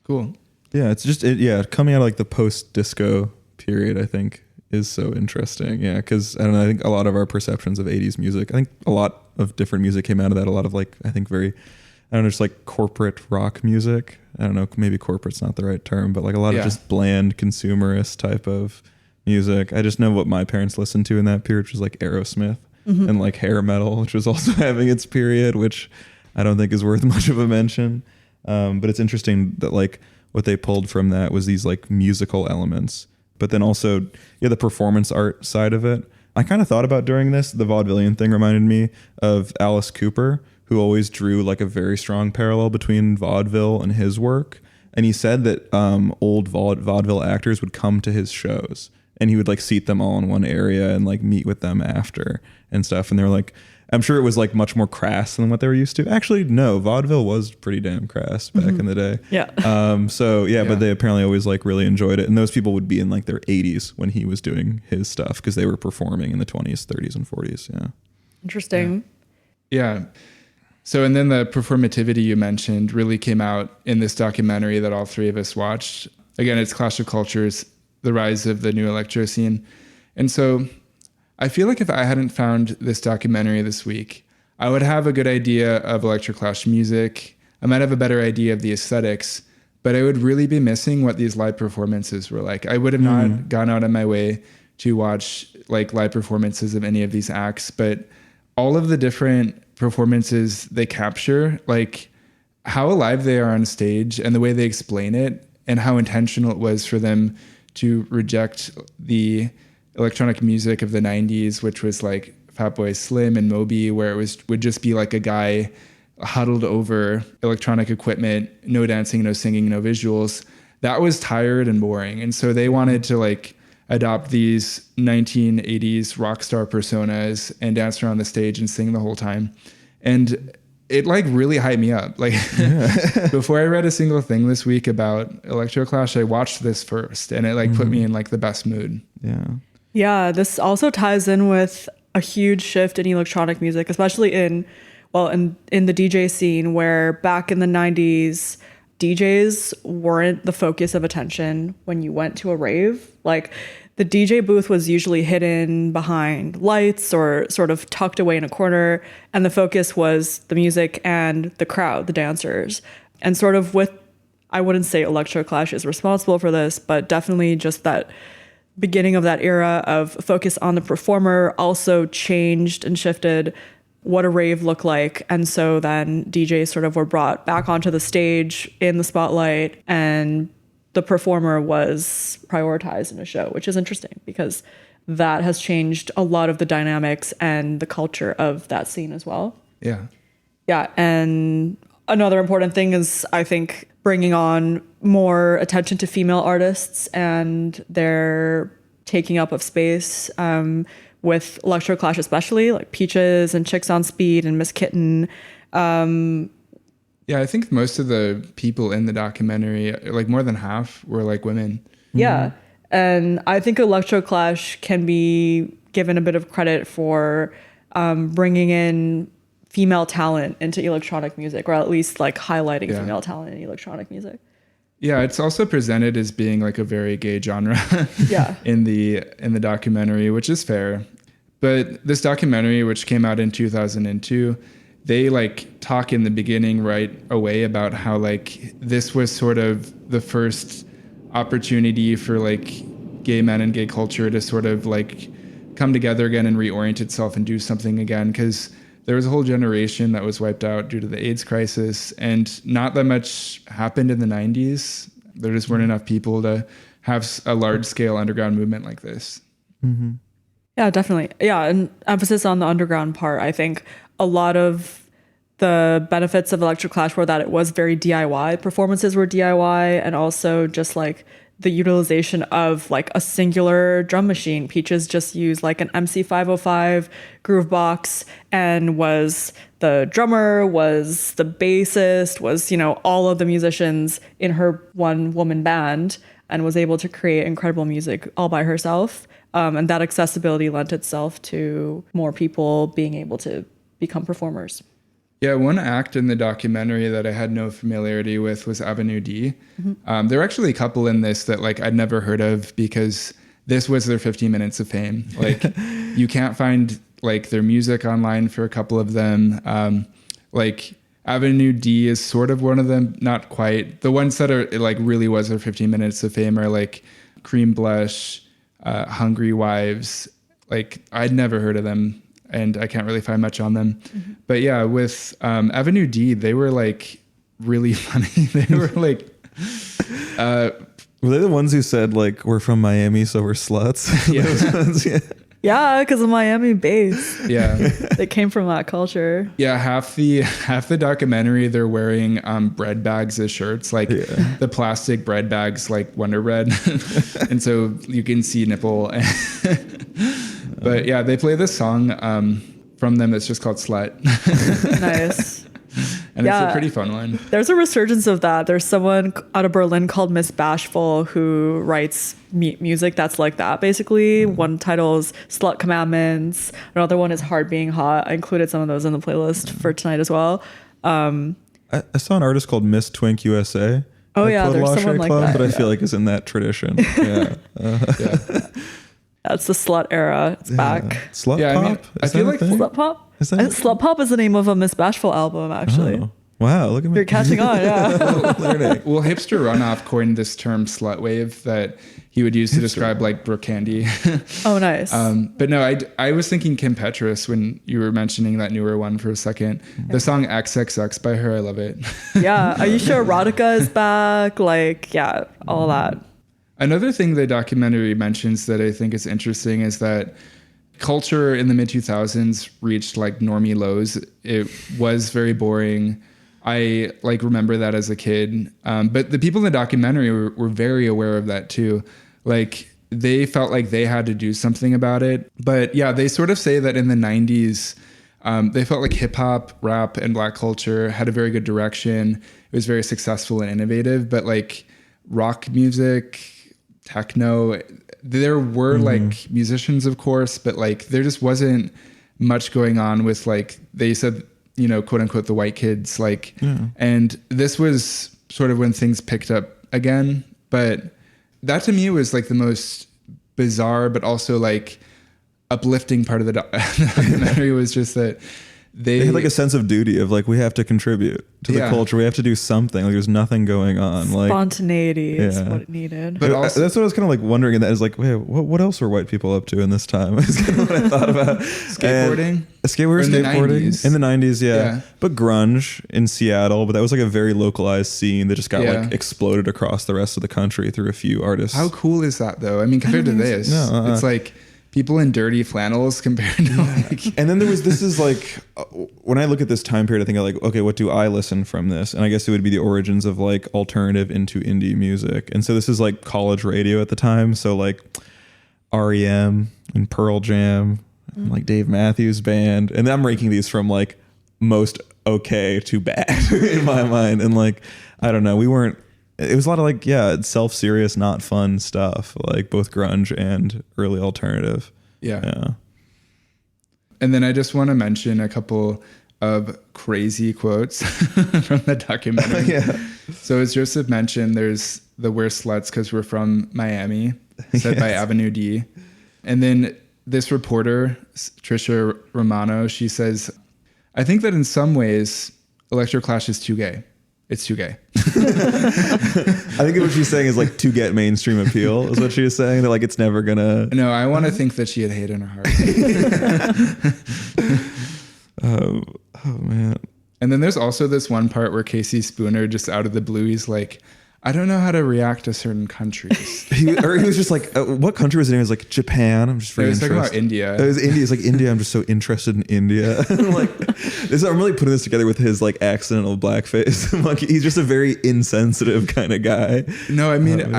Cool. Yeah, it's just coming out of like the post-disco period, I think, is so interesting. Yeah, because I don't know, I think a lot of our perceptions of 80s music, I think a lot of different music came out of that. A lot of like, I think very, I don't know, just like corporate rock music. I don't know, maybe corporate's not the right term, but like a lot of just bland consumerist type of music. I just know what my parents listened to in that period, which was like Aerosmith and like hair metal, which was also having its period, which I don't think is worth much of a mention. But it's interesting that like what they pulled from that was these like musical elements, but then also the performance art side of it. I kind of thought about during this, the vaudevillian thing reminded me of Alice Cooper, who always drew like a very strong parallel between vaudeville and his work. And he said that old vaudeville actors would come to his shows and he would like seat them all in one area and like meet with them after and stuff. And they were like, I'm sure it was like much more crass than what they were used to. Actually, no, vaudeville was pretty damn crass back in the day. Yeah. But they apparently always like really enjoyed it. And those people would be in like their 80s when he was doing his stuff because they were performing in the 20s, 30s, and 40s. Yeah. Interesting. Yeah. So, and then the performativity you mentioned really came out in this documentary that all three of us watched. Again, it's Clash of Cultures, the rise of the new electro scene. And so I feel like if I hadn't found this documentary this week, I would have a good idea of Electroclash music. I might have a better idea of the aesthetics, but I would really be missing what these live performances were like. I would have not gone out of my way to watch like live performances of any of these acts, but all of the different performances they capture, like how alive they are on stage and the way they explain it and how intentional it was for them to reject the electronic music of the 90s, which was like Fatboy Slim and Moby, where would just be like a guy huddled over electronic equipment, no dancing, no singing, no visuals. That was tired and boring. And so they wanted to like adopt these 1980s rock star personas and dance around the stage and sing the whole time. And it like really hyped me up. Like before I read a single thing this week about Electroclash, I watched this first and it like put me in like the best mood. Yeah. Yeah, this also ties in with a huge shift in electronic music, especially in the DJ scene, where back in the 90s, DJs weren't the focus of attention when you went to a rave. Like the DJ booth was usually hidden behind lights or sort of tucked away in a corner, and the focus was the music and the crowd, the dancers. And sort of I wouldn't say Electroclash is responsible for this, but definitely just that beginning of that era of focus on the performer also changed and shifted what a rave looked like. And so then DJs sort of were brought back onto the stage in the spotlight and the performer was prioritized in a show, which is interesting because that has changed a lot of the dynamics and the culture of that scene as well. Yeah. Yeah. And another important thing is, I think, bringing on more attention to female artists and their taking up of space with Electroclash, especially like Peaches and Chicks on Speed and Miss Kitten. Yeah, I think most of the people in the documentary, like more than half, were like women. Yeah. And I think Electroclash can be given a bit of credit for bringing in female talent into electronic music, or at least like highlighting female talent in electronic music. Yeah, it's also presented as being like a very gay genre in the documentary, which is fair. But this documentary, which came out in 2002, they like talk in the beginning right away about how like this was sort of the first opportunity for like gay men and gay culture to sort of like come together again and reorient itself and do something again, because there was a whole generation that was wiped out due to the AIDS crisis, and not that much happened in the 90s. There just weren't enough people to have a large-scale underground movement like this. Mm-hmm. Yeah, definitely. Yeah, and emphasis on the underground part. I think a lot of the benefits of Electroclash were that it was very DIY. Performances were DIY, and also just like the utilization of like a singular drum machine. Peaches just used like an MC505 groove box and was the drummer, was the bassist, was, you know, all of the musicians in her one woman band, and was able to create incredible music all by herself. And that accessibility lent itself to more people being able to become performers. Yeah, one act in the documentary that I had no familiarity with was Avenue D. There were actually a couple in this that like I'd never heard of because this was their 15 minutes of fame. Like you can't find like their music online for a couple of them. Like Avenue D is sort of one of them, not quite. The ones that are like really was their 15 minutes of fame are like Cream Blush, Hungry Wives. Like I'd never heard of them, and I can't really find much on them. But yeah, with Avenue D, they were like really funny. They were like, were they the ones who said like, we're from Miami, so we're sluts? Yeah. Those ones, yeah. Yeah, because of Miami bass. Yeah. They came from that culture. Yeah, half the documentary they're wearing bread bags as shirts, like the plastic bread bags like Wonder Bread. And so you can see nipple. But yeah, they play this song from them that's just called Slut. Nice. And it's a pretty fun one. There's a resurgence of that. There's someone out of Berlin called Miss Bashful who writes music that's like that, basically. One title is Slut Commandments. Another one is Hard Being Hot. I included some of those in the playlist for tonight as well. I saw an artist called Miss Twink USA. Oh, yeah, there's someone like that. But I feel like is in that tradition. Yeah. That's the slut era. It's back. Slut Yeah, pop? I mean, I feel like Slut Pop? Is that Slut Pop is the name of a Miss Bashful album, actually. Oh. Wow, look at me. You're catching on, yeah. Learning. Well, Hipster Runoff coined this term slut wave that he would use to describe like Brooke Candy. Oh, nice. But no, I was thinking Kim Petras when you were mentioning that newer one for a second. The song XXX by her, I love it. Yeah. Are you sure Erotica is back? Like, yeah, all that. Another thing the documentary mentions that I think is interesting is that culture in the mid 2000s reached like normie lows. It was very boring. I like remember that as a kid. But the people in the documentary were very aware of that too. Like they felt like they had to do something about it. But yeah, they sort of say that in the 90s, they felt like hip hop, rap, and Black culture had a very good direction. It was very successful and innovative. But like rock music, techno, there were like musicians, of course, but like there just wasn't much going on with like they said, you know, quote unquote, the white kids, like, and this was sort of when things picked up again. But that to me was like the most bizarre, but also like uplifting part of the documentary was just that they had like a sense of duty of like, we have to contribute to the culture. We have to do something. Like there's nothing going on. Like spontaneity is what it needed. But also, that's what I was kind of like wondering in that is like, wait, what else were white people up to in this time? It's kind of what I thought about. Skateboarding? Skateboarding in the 90s, yeah. But grunge in Seattle, but that was like a very localized scene that just got like exploded across the rest of the country through a few artists. How cool is that though? I mean, compared to this, it's like people in dirty flannels compared to like... And then this is like, when I look at this time period, I think of like, okay, what do I listen from this? And I guess it would be the origins of like alternative into indie music. And so this is like college radio at the time. So like REM and Pearl Jam and like Dave Matthews Band. And I'm ranking these from like most okay to bad in my mind. And like, I don't know, it was a lot of like, self-serious, not fun stuff, like both grunge and early alternative. Yeah. And then I just want to mention a couple of crazy quotes from the documentary. So as Joseph mentioned, there's the "We're sluts because we're from Miami," said by Avenue D. And then this reporter, Trisha Romano, she says, "I think that in some ways, Electroclash is too gay. It's too gay." I think what she's saying is like to get mainstream appeal is what she was saying. That like it's never gonna. No, I want to think that she had hate in her heart. Oh man. And then there's also this one part where Casey Spooner just out of the blue, he's like, I don't know how to react to certain countries. He was just like, what country was it in? He was like, Japan. I'm just very It was talking interested. about India. It was India. It's like, India. I'm just so interested in India. I'm really putting this together with his like accidental blackface. Like, he's just a very insensitive kind of guy. No, I mean,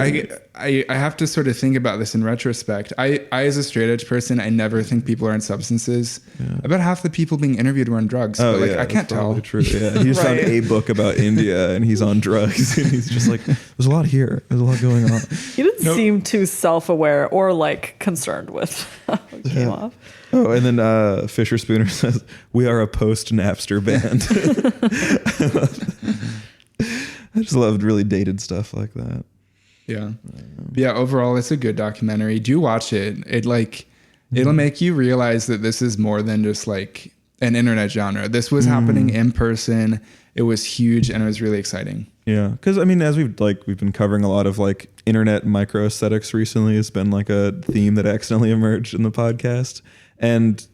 I have to sort of think about this in retrospect. I as a straight edge person, I never think people are on substances. Yeah. About half the people being interviewed were on drugs. Oh, but like, yeah, I can't tell. True. Yeah. He just found a book about India and he's on drugs. And he's just like, there's a lot here. There's a lot going on. He didn't seem too self-aware or like concerned with how it came off. Oh, and then Fischerspooner says, we are a post-Napster band. I just loved really dated stuff like that. Yeah. Yeah, overall, it's a good documentary. Do watch it. It'll make you realize that this is more than just like an internet genre. This was happening in person. It was huge and it was really exciting. Yeah, because I mean, as we've been covering a lot of like internet micro aesthetics recently, it's been like a theme that accidentally emerged in the podcast. And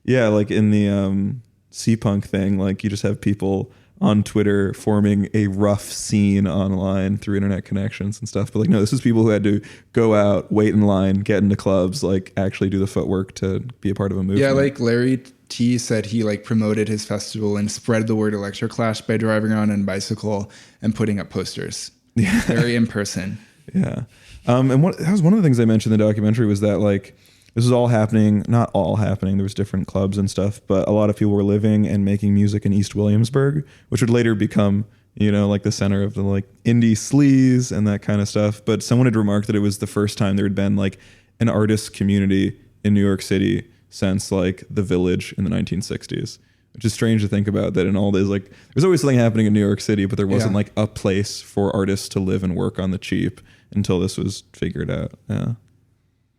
yeah, like in the C-punk thing, like you just have people on Twitter forming a rough scene online through internet connections and stuff. But like, no, this is people who had to go out, wait in line, get into clubs, like actually do the footwork to be a part of a movement. Yeah, like Larry T said he like promoted his festival and spread the word Electroclash by driving around on a bicycle and putting up posters. Yeah. Very in person. Yeah. And that was one of the things I mentioned in the documentary was that like, this was all happening, not all happening. There was different clubs and stuff, but a lot of people were living and making music in East Williamsburg, which would later become, like the center of the like indie sleaze and that kind of stuff. But someone had remarked that it was the first time there had been like an artist community in New York City since like the Village in the 1960s, which is strange to think about that in all this, like there's always something happening in New York City, but there wasn't like a place for artists to live and work on the cheap until this was figured out. Yeah.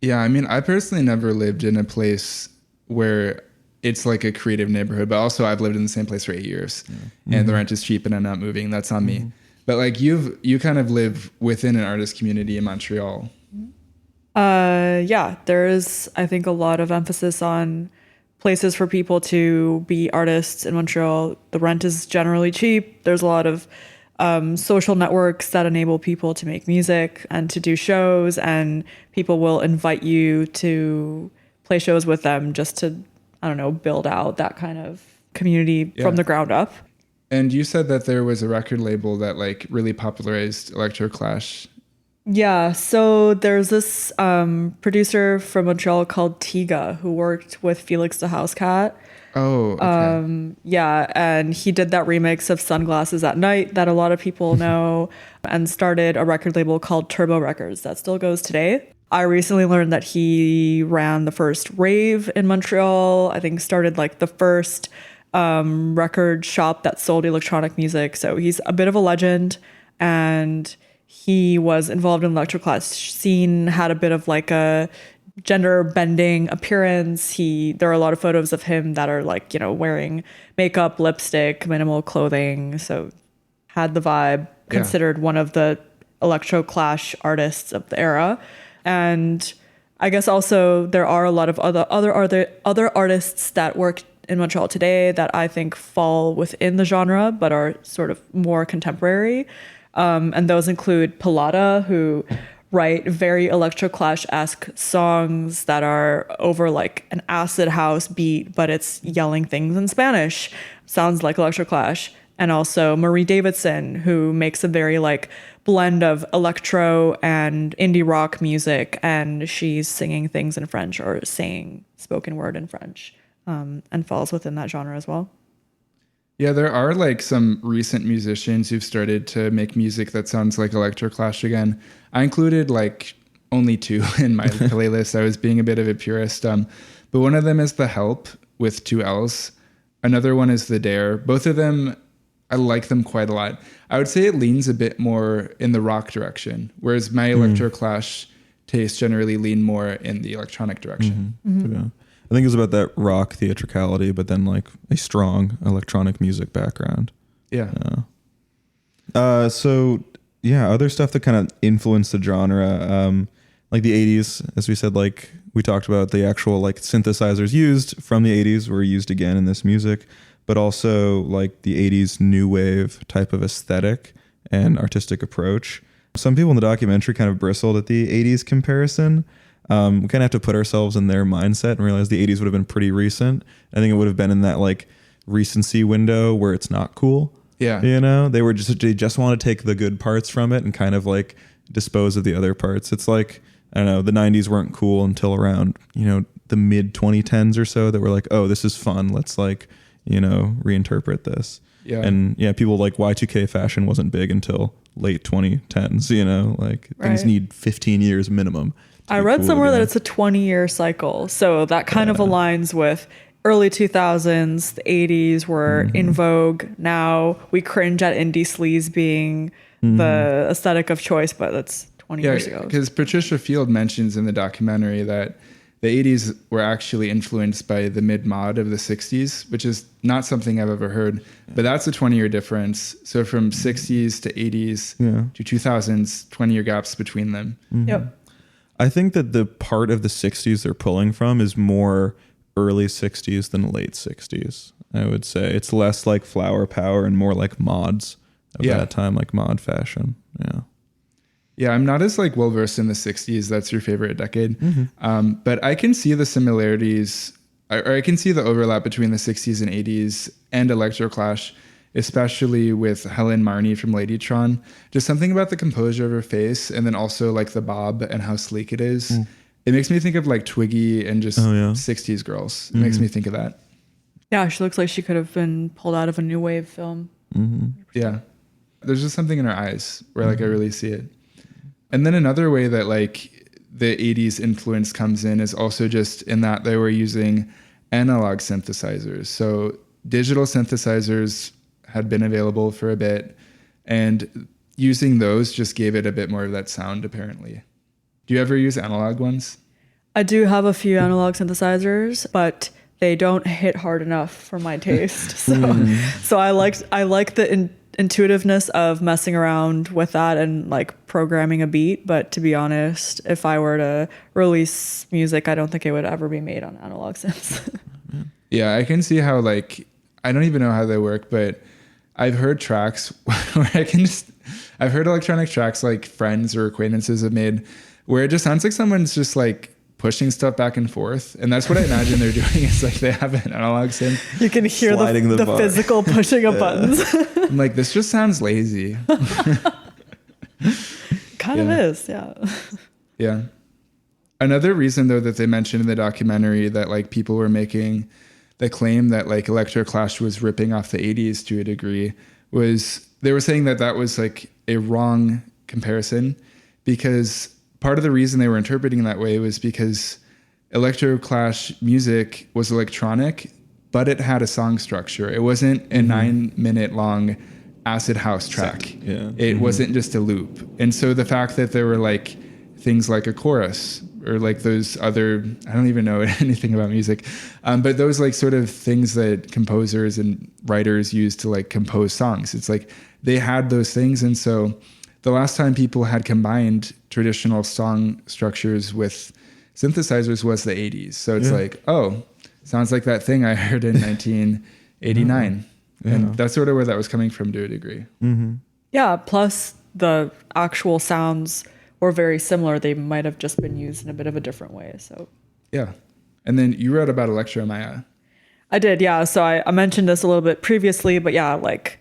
Yeah, I mean, I personally never lived in a place where it's like a creative neighborhood, but also I've lived in the same place for 8 years and the rent is cheap and I'm not moving. That's on me. But like you kind of live within an artist community in Montreal. Yeah, there is, I think, a lot of emphasis on places for people to be artists in Montreal. The rent is generally cheap. There's a lot of social networks that enable people to make music and to do shows, and people will invite you to play shows with them just to, I don't know, build out that kind of community from the ground up. And you said that there was a record label that like really popularized Electroclash. Yeah, so there's this producer from Montreal called Tiga who worked with Felix the House Cat. Oh, okay. Yeah, and he did that remix of Sunglasses at Night that a lot of people know and started a record label called Turbo Records that still goes today. I recently learned that he ran the first rave in Montreal. I think started like the first record shop that sold electronic music. So he's a bit of a legend, and he was involved in the Electroclash scene, had a bit of like a gender bending appearance. There are a lot of photos of him that are like, wearing makeup, lipstick, minimal clothing. So had the vibe, considered one of the Electroclash artists of the era. And I guess also there are a lot of other artists that work in Montreal today that I think fall within the genre, but are sort of more contemporary. And those include Pilata, who write very Electroclash-esque songs that are over like an acid house beat, but it's yelling things in Spanish. Sounds like Electroclash. And also Marie Davidson, who makes a very like blend of electro and indie rock music, and she's singing things in French or saying spoken word in French, and falls within that genre as well. Yeah, there are like some recent musicians who've started to make music that sounds like Electroclash again. I included like only 2 in my playlist. I was being a bit of a purist. But one of them is The Help with 2 L's. Another one is The Dare. Both of them, I like them quite a lot. I would say it leans a bit more in the rock direction, whereas my Electroclash tastes generally lean more in the electronic direction. Yeah. I think it was about that rock theatricality, but then like a strong electronic music background. Yeah. So yeah, other stuff that kind of influenced the genre, like the 80s, as we said, like we talked about the actual like synthesizers used from the 80s were used again in this music, but also like the 80s new wave type of aesthetic and artistic approach. Some people in the documentary kind of bristled at the 80s comparison. We kind of have to put ourselves in their mindset and realize the 80s would have been pretty recent. I think it would have been in that like recency window where it's not cool. Yeah. You know, they just want to take the good parts from it and kind of like dispose of the other parts. It's like, I don't know, the 90s weren't cool until around, you know, the mid 2010s or so that were like, oh, this is fun. Let's like, you know, reinterpret this. Yeah. And yeah, people like Y2K fashion wasn't big until late 2010s, you know, like things Right. need 15 years minimum. I read somewhere that it's a 20-year cycle. So that kind of aligns with early 2000s, the 80s were in vogue. Now we cringe at indie sleaze being the aesthetic of choice, but that's 20 years ago. Because Patricia Field mentions in the documentary that the 80s were actually influenced by the mid-mod of the 60s, which is not something I've ever heard, but that's a 20-year difference. So from 60s to 80s to 2000s, 20-year gaps between them. Yep. I think that the part of the 60s they're pulling from is more early 60s than late 60s. I would say it's less like flower power and more like mods of that time, like mod fashion. Yeah. Yeah, I'm not as like well versed in the 60s. That's your favorite decade. But I can see the similarities, or I can see the overlap between the 60s and 80s and Electroclash, especially with Helen Marnie from Ladytron. Just something about the composure of her face, and then also like the bob and how sleek it is. It makes me think of like Twiggy and just 60s girls. It makes me think of that. Yeah, she looks like she could have been pulled out of a new wave film. Yeah. There's just something in her eyes where like I really see it. And then another way that like the 80s influence comes in is also just in that they were using analog synthesizers. So digital synthesizers had been available for a bit, and using those just gave it a bit more of that sound, apparently. Do you ever use analog ones? I do have a few analog synthesizers, but they don't hit hard enough for my taste. So I like the intuitiveness of messing around with that and like programming a beat. But to be honest, if I were to release music, I don't think it would ever be made on analog synths. Yeah, I can see how like, I don't even know how they work, but I've heard tracks where I've heard electronic tracks like friends or acquaintances have made where it just sounds like someone's just like pushing stuff back and forth. And that's what I imagine they're doing is like they have an analog synth. You can hear the physical pushing of buttons. I'm like, this just sounds lazy. Kind of is, yeah. Yeah. Another reason though that they mentioned in the documentary that like people were making the claim that like Electroclash was ripping off the 80s to a degree was they were saying that that was like a wrong comparison, because part of the reason they were interpreting that way was because Electroclash music was electronic, but it had a song structure. It wasn't a 9-minute long acid house track. It wasn't just a loop. And so the fact that there were like things like a chorus or like those other, I don't even know anything about music, but those like sort of things that composers and writers use to like compose songs. It's like they had those things. And so the last time people had combined traditional song structures with synthesizers was the 80s. So it's like, oh, sounds like that thing I heard in 1989. And that's sort of where that was coming from to a degree. Yeah, plus the actual sounds were very similar. They might have just been used in a bit of a different way. So yeah. And then you wrote about Electro Maya. I did, yeah. So I mentioned this a little bit previously, but yeah, like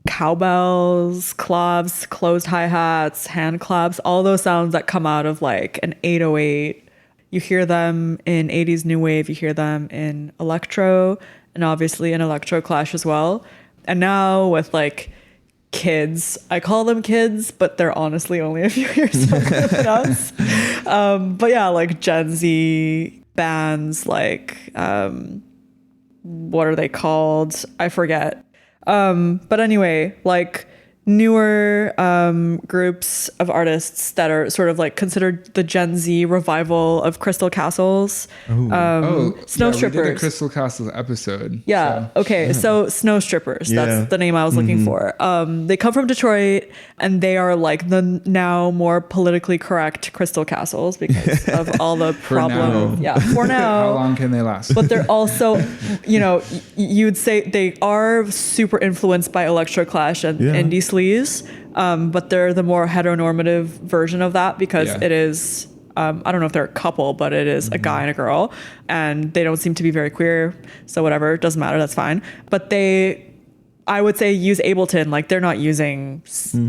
cowbells, claves, closed hi-hats, hand claps, all those sounds that come out of like an 808. You hear them in 80s new wave, you hear them in electro, and obviously in Electroclash as well. And now with like kids, I call them kids, but they're honestly only a few years older than us. But yeah, like Gen Z bands, like what are they called? I forget. But anyway, like newer groups of artists that are sort of like considered the Gen Z revival of Crystal Castles. Snow Strippers. We did a Crystal Castles episode. Yeah. So. Okay. So Snow Strippers. That's the name I was looking for. They come from Detroit, and they are like the now more politically correct Crystal Castles because of all the problems. Yeah. For now. How long can they last? But they're also, you know, you'd say they are super influenced by Electroclash and indie sleaze. sleaze, but they're the more heteronormative version of that because Yeah. it is. I don't know if they're a couple, but it is a guy and a girl, and they don't seem to be very queer. So whatever, it doesn't matter. That's fine. But I would say use Ableton. Like they're not using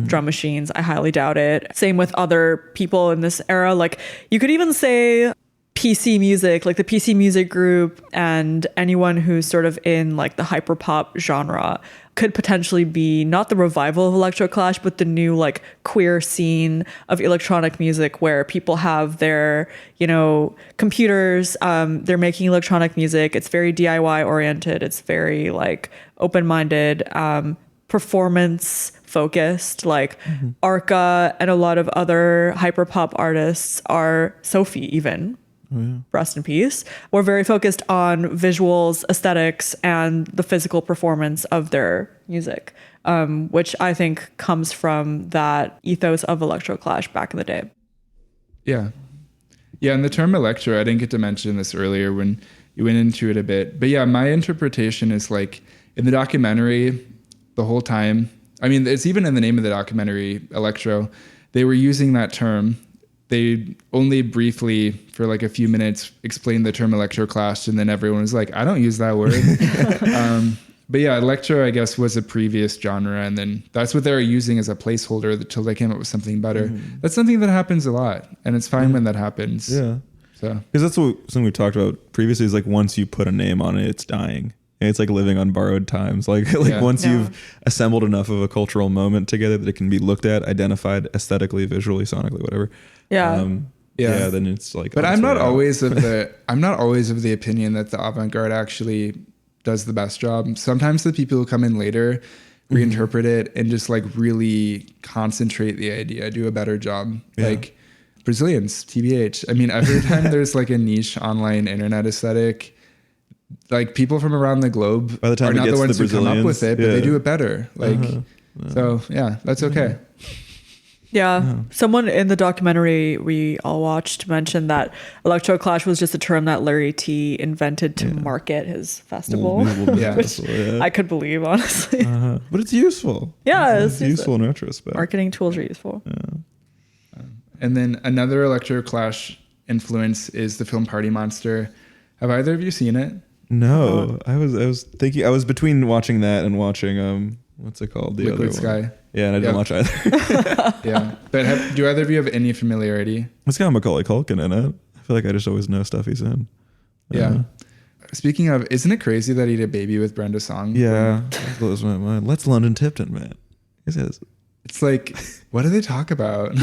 drum machines. I highly doubt it. Same with other people in this era. Like you could even say PC music, like the PC music group and anyone who's sort of in like the hyperpop genre could potentially be not the revival of Electroclash, but the new like queer scene of electronic music where people have their, computers, they're making electronic music. It's very DIY oriented. It's very like open-minded, performance focused, like Arca and a lot of other hyperpop artists are Sophie even. Oh, yeah. Rest in peace. We're very focused on visuals, aesthetics, and the physical performance of their music, which I think comes from that ethos of Electroclash back in the day. Yeah. Yeah, and the term electro, I didn't get to mention this earlier when you went into it a bit. But yeah, my interpretation is like in the documentary the whole time, I mean, it's even in the name of the documentary, electro, they were using that term. They only briefly, for like a few minutes, explained the term electroclash, and then everyone was like, I don't use that word. But yeah, electro, I guess, was a previous genre, and then that's what they were using as a placeholder until they came up with something better. That's something that happens a lot, and it's fine when that happens. Yeah. So because that's something we talked about previously is like once you put a name on it, it's dying. And it's like living on borrowed times. Like once you've assembled enough of a cultural moment together that it can be looked at, identified aesthetically, visually, sonically, whatever. Yeah. Yeah. Then it's like. But I'm not always of the opinion that the avant-garde actually does the best job. Sometimes the people who come in later reinterpret it and just like really concentrate the idea, do a better job. Yeah. Like Brazilians, TBH. I mean, every time there's like a niche online internet aesthetic, like people from around the globe by the time are not the ones who come up with it, but yeah. they do it better. Like, so yeah, that's okay. Yeah. Someone in the documentary we all watched mentioned that Electroclash was just a term that Larry T invented to market his festival. Which I could believe, honestly. But it's useful. Yeah, it's useful in retrospect. Marketing tools are useful. Yeah. And then another Electroclash influence is the film Party Monster. Have either of you seen it? No, I was thinking I was between watching that and watching what's it called, the Liquid other Sky. One. Yeah, and I didn't watch either. Yeah, but do either of you have any familiarity? It's got Macaulay Culkin in it. I feel like I just always know stuff he's in. Yeah. Speaking of, isn't it crazy that he did Baby with Brenda Song? Yeah, that blows my mind. Let's London Tipton, man. He says. It's like, what do they talk about?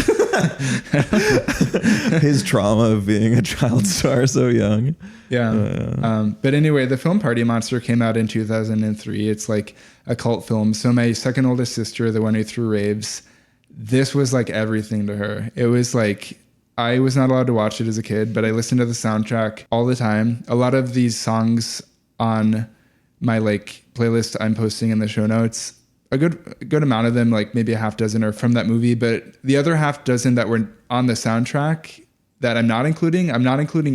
His trauma of being a child star so young. Yeah. But anyway, the film Party Monster came out in 2003. It's like a cult film. So my second oldest sister, the one who threw raves, this was like everything to her. It was like, I was not allowed to watch it as a kid, but I listened to the soundtrack all the time. A lot of these songs on my like playlist I'm posting in the show notes, a good amount of them, like maybe a half dozen, are from that movie. But the other half dozen that were on the soundtrack that I'm not including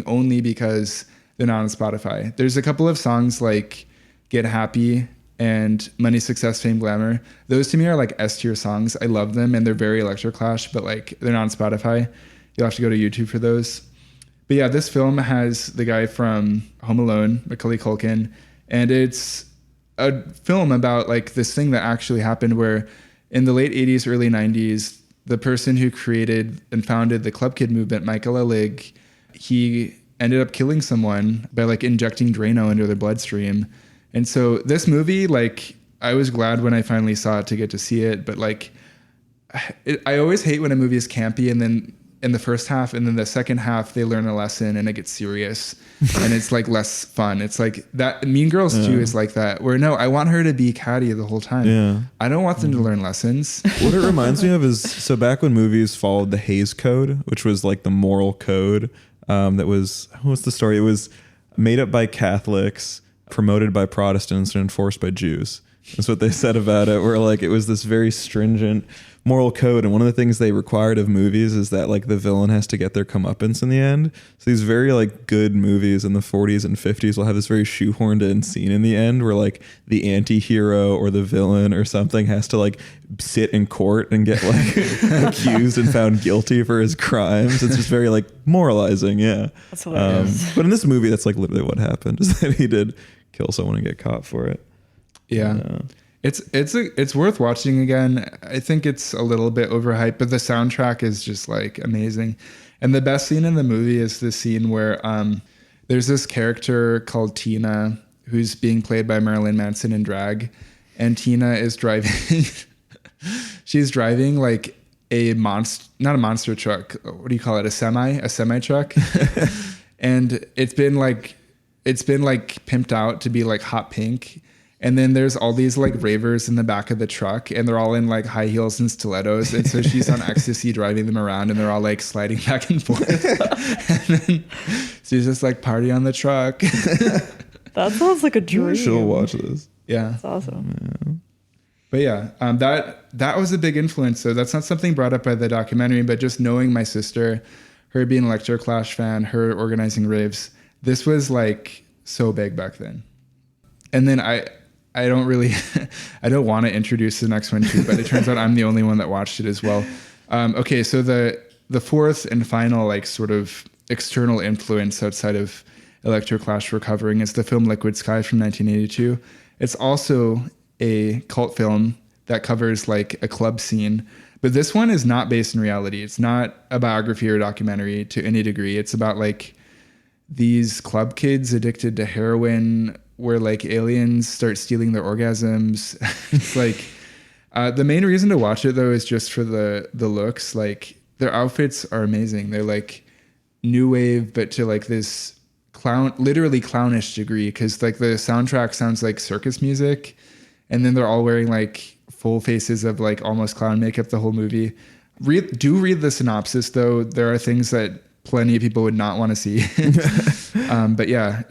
only because they're not on Spotify. There's a couple of songs like Get Happy and Money, Success, Fame, Glamour. Those to me are like S tier songs. I love them and they're very Electroclash, but like they're not on Spotify. You'll have to go to YouTube for those. But yeah, this film has the guy from Home Alone, Macaulay Culkin, and it's a film about like this thing that actually happened where in the late 80s, early 90s, the person who created and founded the Club Kid movement, Michael Alig, he ended up killing someone by like injecting Drano into their bloodstream. And so this movie, like, I was glad when I finally saw it to get to see it, but like, I always hate when a movie is campy and then in the first half and then the second half they learn a lesson and it gets serious and it's like less fun. It's like that Mean Girls 2 is like that, where no, I want her to be catty the whole time. Yeah. I don't want them to learn lessons. What it reminds me of is, so back when movies followed the Hays Code, which was like the moral code, that was, what's the story? It was made up by Catholics, promoted by Protestants, and enforced by Jews. That's what they said about it, where like it was this very stringent moral code, and one of the things they required of movies is that like the villain has to get their comeuppance in the end. So these very like good movies in the 40s and 50s will have this very shoehorned in scene in the end where like the anti-hero or the villain or something has to like sit in court and get like accused and found guilty for his crimes. It's just very like moralizing. Yeah, That's hilarious. but in this movie, that's like literally what happened, is that he did kill someone and get caught for it. Yeah. It's worth watching again. I think it's a little bit overhyped, but the soundtrack is just like amazing. And the best scene in the movie is the scene where there's this character called Tina who's being played by Marilyn Manson in drag, and Tina is driving she's driving like not a monster truck. What do you call it? A semi truck. And it's been like pimped out to be like hot pink. And then there's all these like ravers in the back of the truck, and they're all in like high heels and stilettos. And so she's on ecstasy driving them around, and they're all like sliding back and forth. And then she's just like party on the truck. That sounds like a dream. She'll watch this. Yeah. That's awesome. But yeah, that was a big influence. So that's not something brought up by the documentary, but just knowing my sister, her being an Electroclash fan, her organizing raves, this was like so big back then. And then I don't really, I don't want to introduce the next one too, but it turns out I'm the only one that watched it as well. Okay, so the fourth and final like sort of external influence outside of Electroclash we're covering is the film Liquid Sky from 1982. It's also a cult film that covers like a club scene, but this one is not based in reality. It's not a biography or documentary to any degree. It's about like these club kids addicted to heroin, where like aliens start stealing their orgasms. It's like the main reason to watch it though is just for the looks. Like their outfits are amazing. They're like new wave, but to like this literally clownish degree, because like the soundtrack sounds like circus music, and then they're all wearing like full faces of like almost clown makeup the whole movie. Do read the synopsis though. There are things that plenty of people would not want to see. But yeah,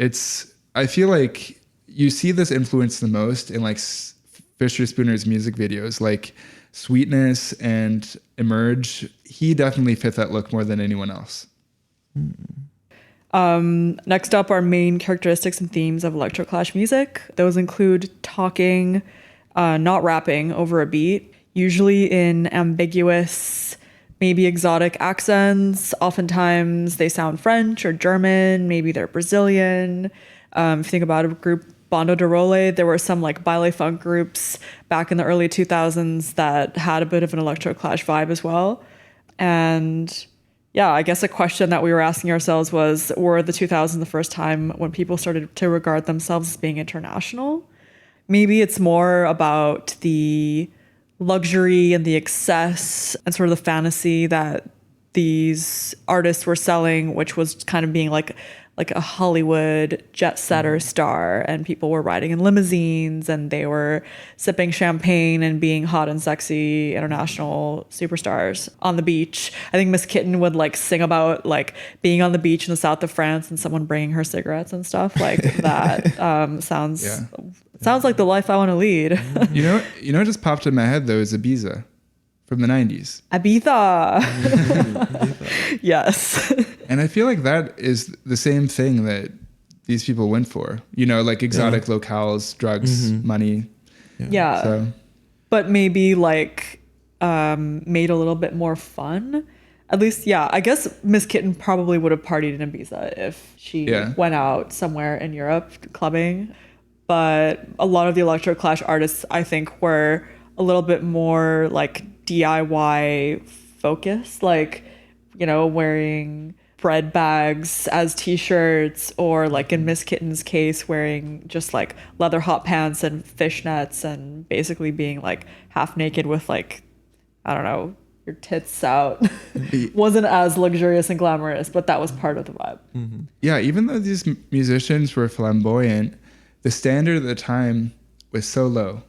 I feel like you see this influence the most in like Fischerspooner's music videos, like Sweetness and Emerge. He definitely fit that look more than anyone else. Next up are main characteristics and themes of Electroclash music. Those include talking, not rapping over a beat, usually in ambiguous, maybe exotic accents. Oftentimes they sound French or German, maybe they're Brazilian. If you think about a group, Bando de Role, there were some like baile funk groups back in the early 2000s that had a bit of an Electroclash vibe as well. And yeah, I guess a question that we were asking ourselves was, were the 2000s the first time when people started to regard themselves as being international? Maybe it's more about the luxury and the excess and sort of the fantasy that these artists were selling, which was kind of being like a Hollywood jet setter star, and people were riding in limousines and they were sipping champagne and being hot and sexy international superstars on the beach. I think Miss Kitten would like sing about like being on the beach in the south of France and someone bringing her cigarettes and stuff like that. Sounds like the life I want to lead. You know what just popped in my head though is Ibiza from the 90s. Ibiza. Yes. And I feel like that is the same thing that these people went for, like exotic locales, drugs, money. Yeah. So. But maybe like made a little bit more fun. At least, yeah, I guess Miss Kitten probably would have partied in Ibiza if she went out somewhere in Europe clubbing. But a lot of the Electroclash artists, I think, were a little bit more like DIY focused, like, wearing bread bags as t-shirts, or like in Miss Kitten's case, wearing just like leather hot pants and fishnets and basically being like half naked with like, I don't know, your tits out. Wasn't as luxurious and glamorous, but that was part of the vibe. Mm-hmm. Yeah, even though these musicians were flamboyant, the standard at the time was so low.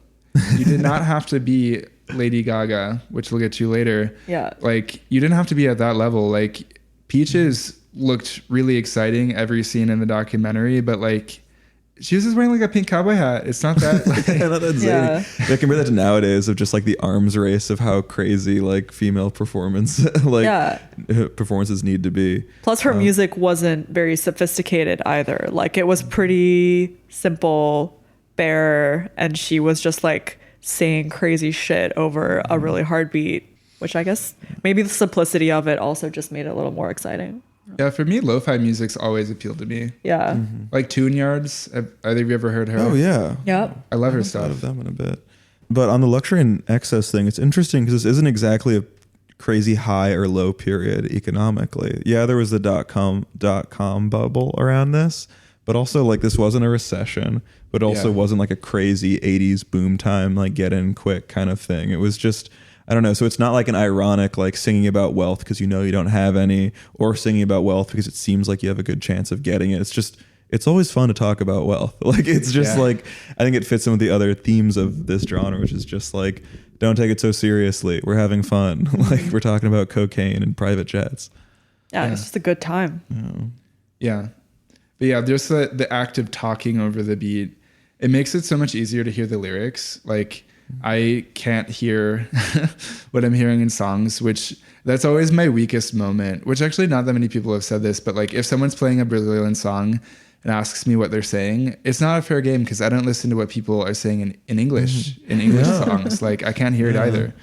You did not have to be Lady Gaga, which we'll get to later. Yeah. Like, you didn't have to be at that level. Like, Peaches looked really exciting every scene in the documentary, but like, She was just wearing like a pink cowboy hat. It's not that. Like, Not that zany. Yeah. I compare that to nowadays of just like the arms race of how crazy like female performance performances need to be. Plus, her music wasn't very sophisticated either. Like, it was pretty simple, bare, and she was just like saying crazy shit over a really hard beat, which I guess maybe the simplicity of it also just made it a little more exciting. yeah, for me, lo-fi music's always appealed to me. Yeah. Like Tune Yards. Have either of you ever heard her? Oh yeah. Yep. I love her Thought of stuff. them in a bit. But on the luxury and excess thing, it's interesting because this isn't exactly a crazy high or low period economically. Yeah, there was the dot-com bubble around this, but also like this wasn't a recession, but also Yeah. wasn't like a crazy 80s boom time, like get in quick kind of thing. It was just, I don't know. So it's not like an ironic, like singing about wealth because you know you don't have any, or singing about wealth because it seems like you have a good chance of getting it. It's just, it's always fun to talk about wealth. Like, it's just Yeah. like, I think it fits in with the other themes of this genre, which is just like, don't take it so seriously. We're having fun. Like, we're talking about cocaine and private jets. Yeah, it's just a good time. Yeah. But yeah, there's the act of talking over the beat. It makes it so much easier to hear the lyrics. Like, I can't hear what I'm hearing in songs, which that's always my weakest moment, which actually not that many people have said this, but like if someone's playing a Brazilian song and asks me what they're saying, it's not a fair game because I don't listen to what people are saying in English, in English songs. Like I can't hear it either.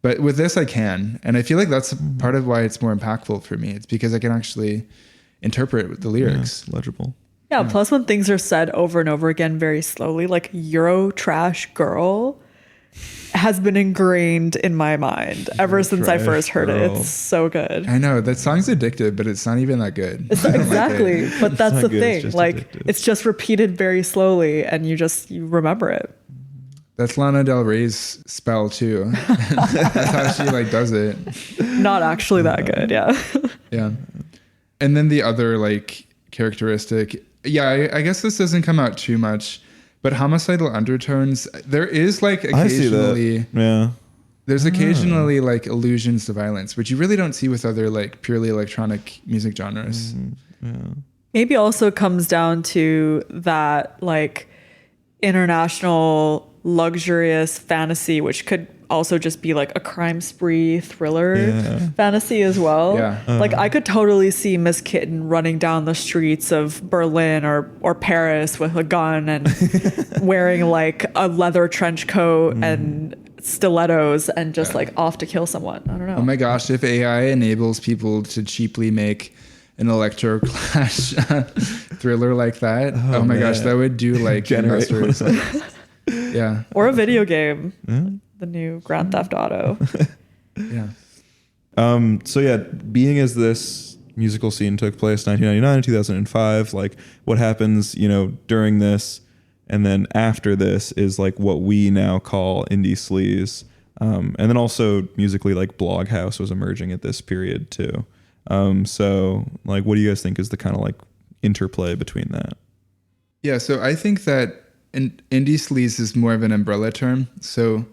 But with this, I can. And I feel like that's part of why it's more impactful for me. It's because I can actually interpret the lyrics. Yeah, legible. Yeah, plus when things are said over and over again very slowly, like Euro Trash Girl has been ingrained in my mind ever since I Trash first heard it. Girl. It's so good. I know that song's addictive, but it's not even that good. It's I don't like exactly, it. but that's not the good, it's thing. just Like addictive. it's just repeated very slowly, and you remember it. That's Lana Del Rey's spell too. That's how she like does it. Not actually that good. Yeah. Yeah. And then the other like characteristic, yeah, I guess this doesn't come out too much, but homicidal undertones, there is like I see occasionally, that. Yeah. there's occasionally like allusions to violence, which you really don't see with other like purely electronic music genres. Maybe also comes down to that like international luxurious fantasy, which could also just be like a crime spree thriller fantasy as well. Yeah. Like I could totally see Miss Kitten running down the streets of Berlin or Paris with a gun and wearing like a leather trench coat and stilettos and just like off to kill someone. I don't know. Oh my gosh, if AI enables people to cheaply make an Electroclash thriller like that, oh my gosh, man. that would do like Generate investors. Yeah. Or a video game. The new Grand Theft Auto. Yeah. So yeah, being as this musical scene took place 1999 and 2005, like what happens, you know, during this and then after this is like what we now call indie sleaze. And then also musically like Bloghouse was emerging at this period too. So like, what do you guys think is the kind of like interplay between that? Yeah, so I think that indie sleaze is more of an umbrella term. So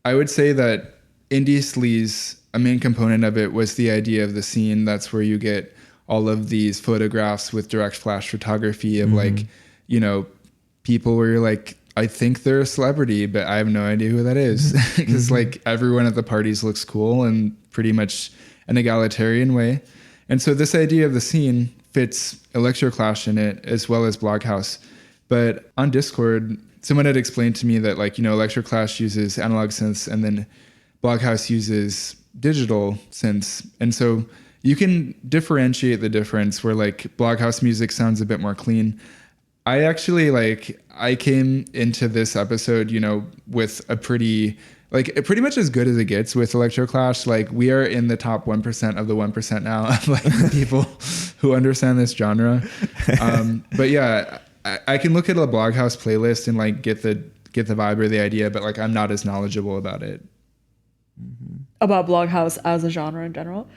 I would say that indie sleaze, a main component of it was the idea of the scene. That's where you get all of these photographs with direct flash photography of like, you know, people where you're like, I think they're a celebrity, but I have no idea who that is. Because like everyone at the parties looks cool in pretty much an egalitarian way. And so this idea of the scene fits Electroclash in it as well as Bloghouse. But on Discord, someone had explained to me that like, you know, Electroclash uses analog synths and then Bloghouse uses digital synths. And so you can differentiate the difference where like Bloghouse music sounds a bit more clean. I actually I came into this episode, you know, with a pretty much as good as it gets with Electroclash. Like we are in the top 1% of the 1% now of like the people who understand this genre. But yeah, I can look at a Bloghouse playlist and like get the vibe or the idea, but like I'm not as knowledgeable about it. About Bloghouse as a genre in general.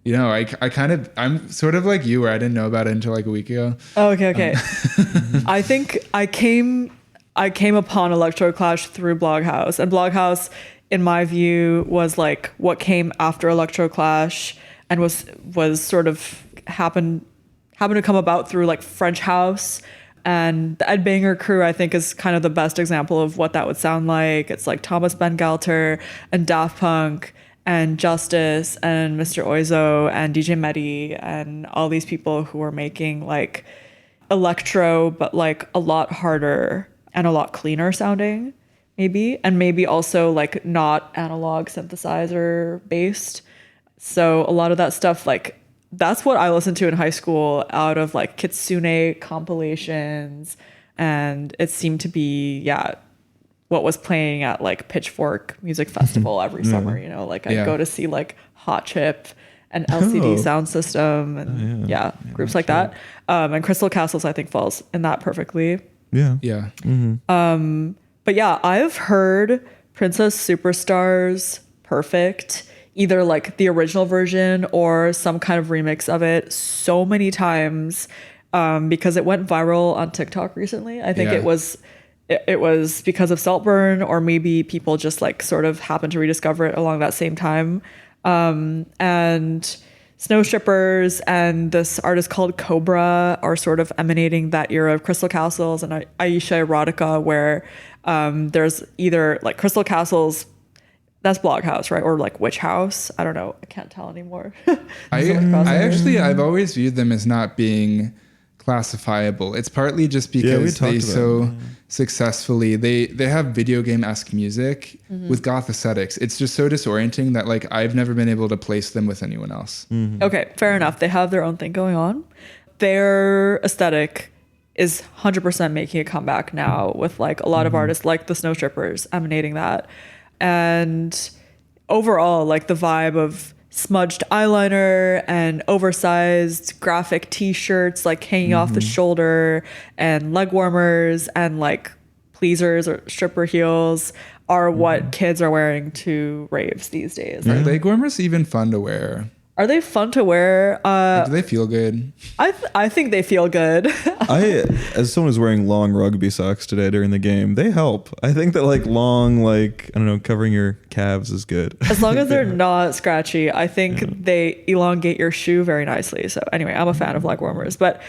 You know, I'm sort of like you where I didn't know about it until like a week ago. Oh, okay. I think I came upon Electroclash through Bloghouse, and Bloghouse, in my view, was like what came after Electroclash and was sort of happened to come about through like French house And the Ed Banger crew, I think, is kind of the best example of what that would sound like. It's like Thomas Bangalter and Daft Punk and Justice and Mr. Oizo and DJ Mehdi and all these people who are making like electro, but like a lot harder and a lot cleaner sounding, maybe. And maybe also like not analog synthesizer based. So a lot of that stuff, like, that's what I listened to in high school out of like Kitsune compilations. And it seemed to be, yeah, what was playing at like Pitchfork Music Festival every summer, you know, like I'd go to see like Hot Chip and LCD Sound System and groups like that. And Crystal Castles, I think, falls in that perfectly. Yeah. Yeah. But yeah, I've heard Princess Superstar's Perfect, either like the original version or some kind of remix of it so many times because it went viral on TikTok recently. I think it was because of Saltburn, or maybe people just like sort of happened to rediscover it along that same time. And Snow Strippers and this artist called Cobra are sort of emanating that era of Crystal Castles and Aisha Erotica, where there's either like Crystal Castles, that's Bloghouse, right? Or like Witch House. I don't know. I can't tell anymore. I've always viewed them as not being classifiable. It's partly just because they so successfully, they have video game-esque music with goth aesthetics. It's just so disorienting that like I've never been able to place them with anyone else. Okay, fair enough. They have their own thing going on. Their aesthetic is 100% making a comeback now with like a lot of artists like the Snow Strippers emanating that. And overall, like the vibe of smudged eyeliner and oversized graphic t-shirts like hanging off the shoulder and leg warmers and like pleasers or stripper heels are what kids are wearing to raves these days. Are leg warmers even fun to wear? Are they fun to wear? Do they feel good? I think they feel good. As someone who's wearing long rugby socks today during the game, they help. I think that like long, like, I don't know, covering your calves is good. As long as they're not scratchy, I think they elongate your shoe very nicely. So anyway, I'm a fan of leg warmers. But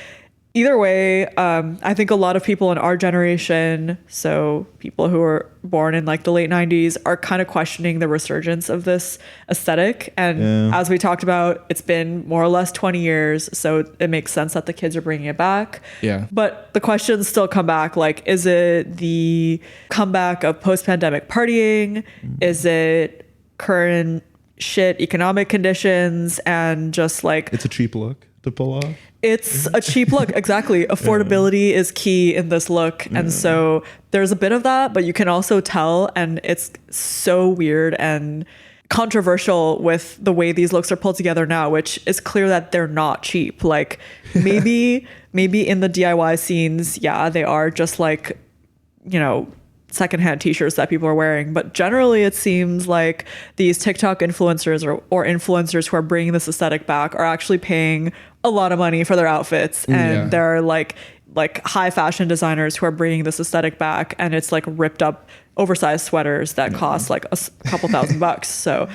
either way, I think a lot of people in our generation, so people who were born in like the late 90s, are kind of questioning the resurgence of this aesthetic. And as we talked about, it's been more or less 20 years. So it makes sense that the kids are bringing it back. Yeah. But the questions still come back. Like, is it the comeback of post-pandemic partying? Is it current shit economic conditions and just like... It's a cheap look to pull off. It's a cheap look. Exactly. Affordability is key in this look. And so there's a bit of that, but you can also tell, and it's so weird and controversial with the way these looks are pulled together now, which is clear that they're not cheap. Like maybe in the DIY scenes, yeah, they are just like, you know, secondhand t-shirts that people are wearing, but generally it seems like these TikTok influencers or influencers who are bringing this aesthetic back are actually paying a lot of money for their outfits, and they're like high fashion designers who are bringing this aesthetic back, and it's like ripped up oversized sweaters that cost like a couple $1,000. So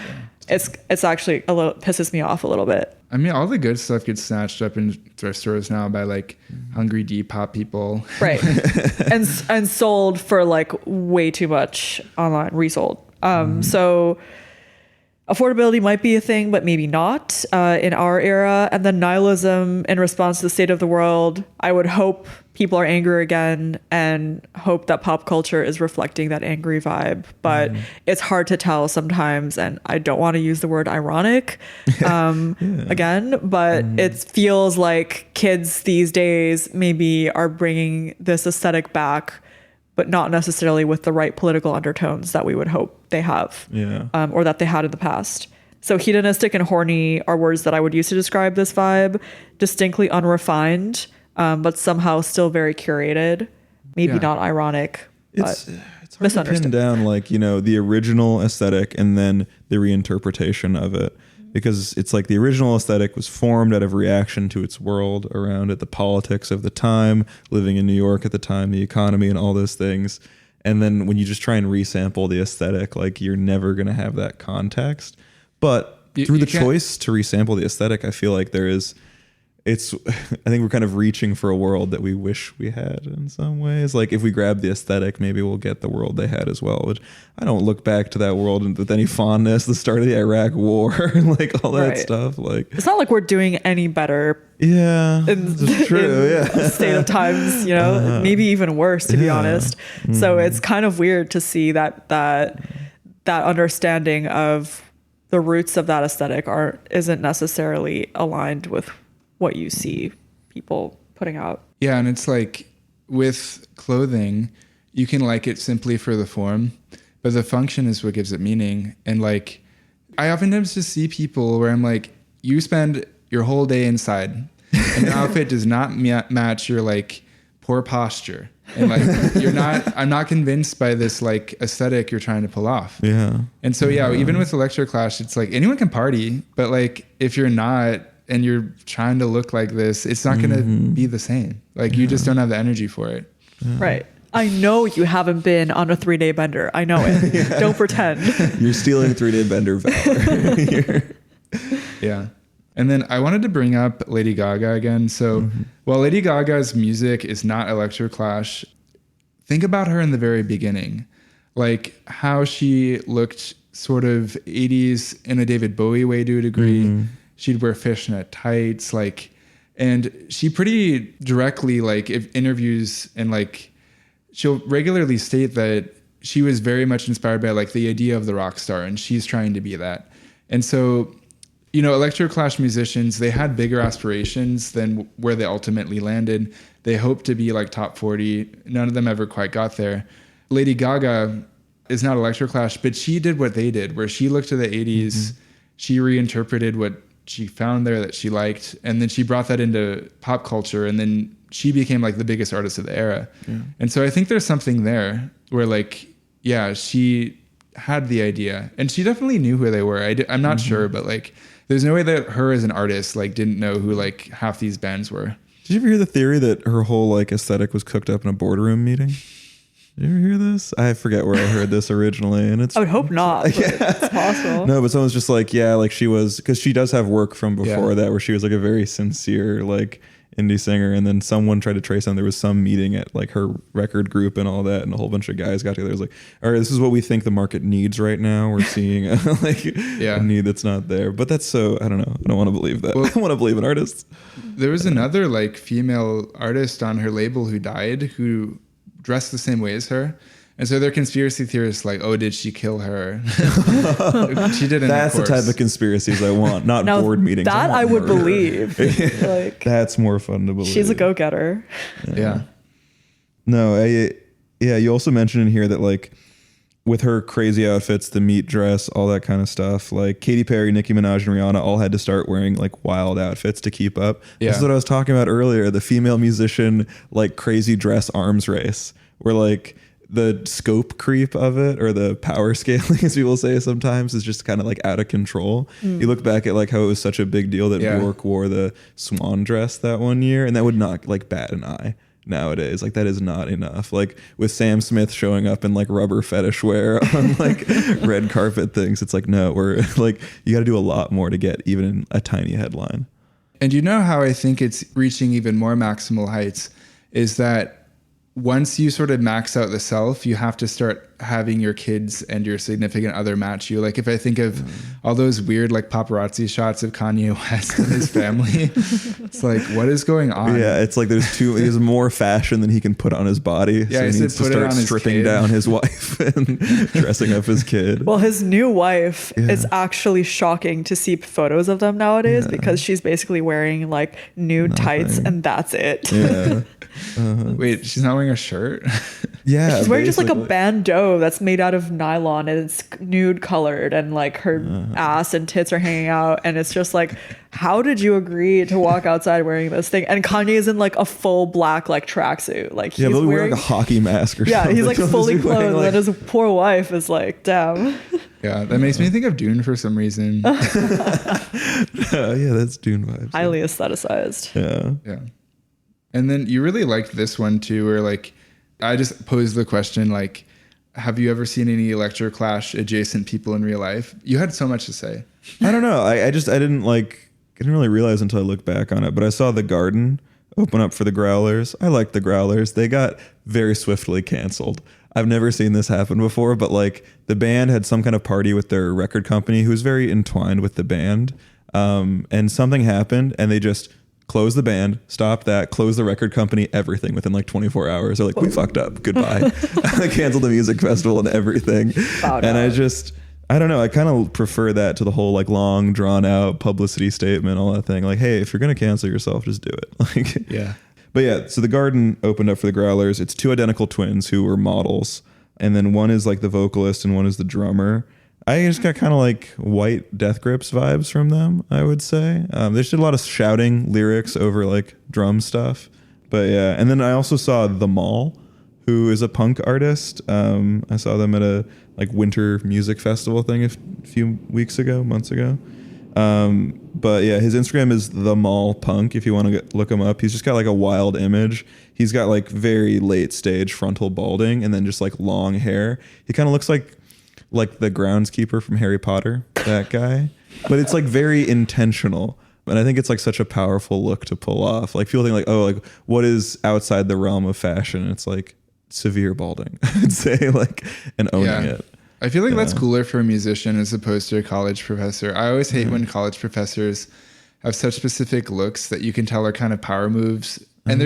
it's actually a little pisses me off a little bit. I mean, all the good stuff gets snatched up in thrift stores now by like hungry Depop people, right? and sold for like way too much online, resold. So affordability might be a thing, but maybe not in our era. And then nihilism in response to the state of the world. I would hope people are angry again and hope that pop culture is reflecting that angry vibe. But it's hard to tell sometimes. And I don't want to use the word ironic again, but it feels like kids these days maybe are bringing this aesthetic back, but not necessarily with the right political undertones that we would hope they have, or that they had in the past. So hedonistic and horny are words that I would use to describe this vibe, distinctly unrefined, but somehow still very curated, maybe not ironic, It's but hard to misunderstood. pin down like, you know, the original aesthetic and then the reinterpretation of it. Because it's like the original aesthetic was formed out of reaction to its world around it, the politics of the time, living in New York at the time, the economy and all those things. And then when you just try and resample the aesthetic, like you're never going to have that context. But through the choice to resample the aesthetic, I feel like it's it's I think we're kind of reaching for a world that we wish we had in some ways. Like if we grab the aesthetic, maybe we'll get the world they had as well, which I don't look back to that world with any fondness. The start of the Iraq war, like all that stuff. Like it's not like we're doing any better. Yeah, it's true. In state of times, you know, maybe even worse, to be honest. So it's kind of weird to see that understanding of the roots of that aesthetic isn't necessarily aligned with what you see people putting out. Yeah, and it's like with clothing, you can like it simply for the form, but the function is what gives it meaning. And like, I oftentimes just see people where I'm like, you spend your whole day inside, and your outfit does not match your like poor posture. And like I'm not convinced by this like aesthetic you're trying to pull off. Yeah. And so even with Electroclash, it's like anyone can party, but like if you're not and you're trying to look like this, it's not gonna be the same. Like you just don't have the energy for it. Right. I know you haven't been on a 3-day bender. I know it. Don't pretend. You're stealing 3-day bender valor. Yeah. And then I wanted to bring up Lady Gaga again. So while Lady Gaga's music is not Electroclash, think about her in the very beginning. Like how she looked sort of 80s in a David Bowie way to a degree. She'd wear fishnet tights, like, and she pretty directly, like, if interviews and like, she'll regularly state that she was very much inspired by like the idea of the rock star, and she's trying to be that. And so, you know, Electroclash musicians, they had bigger aspirations than where they ultimately landed. They hoped to be like top 40. None of them ever quite got there. Lady Gaga is not Electroclash, but she did what they did, where she looked to the 80s, she reinterpreted what she found there that she liked, and then she brought that into pop culture, and then she became like the biggest artist of the era. And so I think there's something there where like, yeah, she had the idea, and she definitely knew who they were. I'm not sure, but like there's no way that her as an artist like didn't know who like half these bands were. Did you ever hear the theory that her whole like aesthetic was cooked up in a boardroom meeting? Did you ever hear this? I forget where I heard this originally, and it's. I would hope not. But it's possible. No, but someone's just like, yeah, like she was, because she does have work from before that where she was like a very sincere like indie singer, and then someone tried to trace on. There was some meeting at like her record group and all that, and a whole bunch of guys got together. It was like, all right, this is what we think the market needs right now. We're seeing a need that's not there, but that's so I don't know. I don't want to believe that. Well, I want to believe in artists. There was another like female artist on her label who died, who dressed the same way as her. And so they're conspiracy theorists like, oh, did she kill her? She didn't. That's the type of conspiracies I want, not now, board meetings. That I would believe. Like, that's more fun to believe. She's a go-getter. Yeah. No, you also mentioned in here that like with her crazy outfits, the meat dress, all that kind of stuff, like Katy Perry, Nicki Minaj, and Rihanna all had to start wearing like wild outfits to keep up. This is what I was talking about earlier, the female musician like crazy dress arms race, where like the scope creep of it, or the power scaling, as people say sometimes, is just kind of like out of control. You look back at like how it was such a big deal that Bjork wore the swan dress that one year, and that would not like bat an eye nowadays. Like that is not enough. Like with Sam Smith showing up in like rubber fetish wear on like red carpet things, it's like, no, we're like, you got to do a lot more to get even a tiny headline. And you know how I think it's reaching even more maximal heights is that once you sort of max out the self, you have to start having your kids and your significant other match you. Like if I think of all those weird like paparazzi shots of Kanye West and his family, it's like, what is going on? Yeah, it's like there's more fashion than he can put on his body. Yeah, so he needs to start stripping down his wife and dressing up his kid. Well, his new wife, it's actually shocking to see photos of them nowadays because she's basically wearing like nude tights and that's it. Yeah. Wait, she's not wearing a shirt? Yeah, she's wearing just like a bandeau that's made out of nylon and it's nude colored, and like her ass and tits are hanging out, and it's just like, how did you agree to walk outside wearing this thing? And Kanye is in like a full black like tracksuit, like he's but wearing like a hockey mask or something. He's like fully clothed, and his poor wife is like, damn. Yeah, that makes me think of Dune for some reason. Yeah, that's Dune vibes. Highly aestheticized. Yeah. And then you really liked this one too, where like, I just posed the question, like, have you ever seen any Electroclash adjacent people in real life? You had so much to say. I don't know. I didn't like, didn't really realize until I looked back on it, but I saw the Garden open up for the Growlers. I like the Growlers. They got very swiftly canceled. I've never seen this happen before, but like the band had some kind of party with their record company who was very entwined with the band. And something happened and they just closed the band, stopped that, closed the record company, everything within like 24 hours. They're like, we fucked up. Goodbye. They canceled the music festival and everything. And I don't know. I kind of prefer that to the whole like long drawn out publicity statement, all that thing. Like, hey, if you're going to cancel yourself, just do it. Like, Yeah. But yeah, so the Garden opened up for the Growlers. It's two identical twins who were models. And then one is like the vocalist and one is the drummer. I just got kind of like White Death Grips vibes from them, I would say. They just did a lot of shouting lyrics over like drum stuff. But yeah, and then I also saw The Mall, who is a punk artist. I saw them at a like winter music festival thing a few months ago. But yeah, his Instagram is The Mall Punk if you want to look him up. He's just got like a wild image. He's got like very late stage frontal balding and then just like long hair. He kind of looks like the groundskeeper from Harry Potter, that guy. But it's like very intentional. And I think it's like such a powerful look to pull off. Like people think like, oh, like what is outside the realm of fashion? It's like severe balding, I'd say, like, and owning it. I feel like that's cooler for a musician as opposed to a college professor. I always hate when college professors have such specific looks that you can tell are kind of power moves. And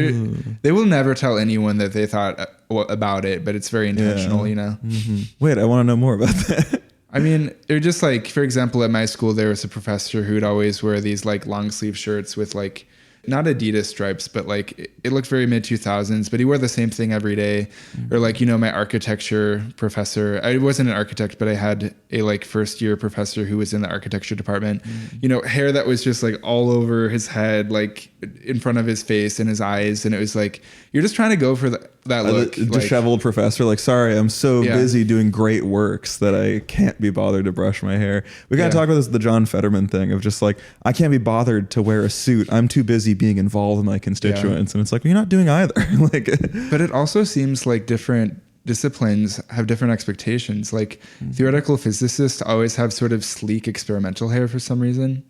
they will never tell anyone that they thought about it, but it's very intentional, you know? Mm-hmm. Wait, I want to know more about that. I mean, they're just like, for example, at my school, there was a professor who'd always wear these like long sleeve shirts with like, not Adidas stripes, but like it looked very mid 2000s, but he wore the same thing every day. Or like, you know, my architecture professor, I wasn't an architect, but I had a like first year professor who was in the architecture department, you know, hair that was just like all over his head, like in front of his face and his eyes. And it was like, you're just trying to go for that look. Disheveled professor, like, sorry, I'm so busy doing great works that I can't be bothered to brush my hair. We gotta talk about this, the John Fetterman thing of just like, I can't be bothered to wear a suit. I'm too busy being involved with my constituents. And it's like, well, you're not doing either. Like, but it also seems like different disciplines have different expectations. Like theoretical physicists always have sort of sleek experimental hair for some reason.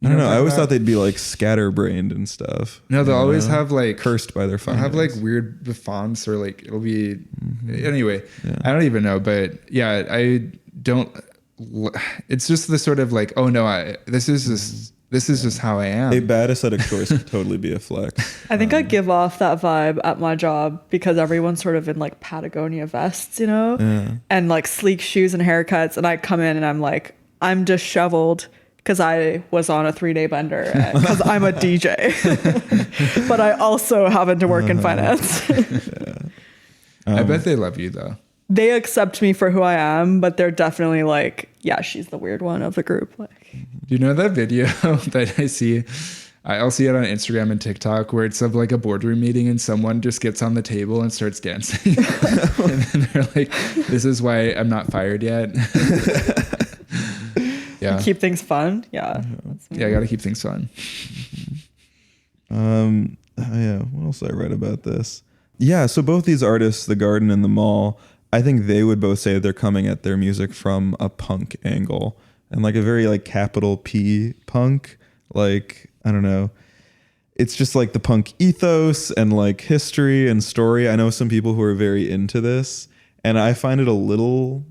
I don't know. I always thought they'd be like scatterbrained and stuff. No, they'll always have like cursed by their findings. They'll have like weird beffonts or like it'll be anyway. I don't even know, but yeah, I don't. It's just the sort of like, oh no, this is just how I am. A bad aesthetic choice could totally be a flex. I think I give off that vibe at my job because everyone's sort of in like Patagonia vests, you know, and like sleek shoes and haircuts, and I come in and I'm like, I'm disheveled. Because I was on a 3-day bender, because I'm a DJ, but I also happen to work in finance. I bet they love you though. They accept me for who I am, but they're definitely like, yeah, she's the weird one of the group. Like, do you know that video that I see? I'll see it on Instagram and TikTok where it's of like a boardroom meeting and someone just gets on the table and starts dancing. And then they're like, this is why I'm not fired yet. Yeah. Keep things fun. Yeah. Yeah, I got to keep things fun. Yeah. What else did I read about this? Yeah. So both these artists, The Garden and The Mall, I think they would both say they're coming at their music from a punk angle and like a very like capital P punk. Like, I don't know. It's just like the punk ethos and like history and story. I know some people who are very into this and I find it a little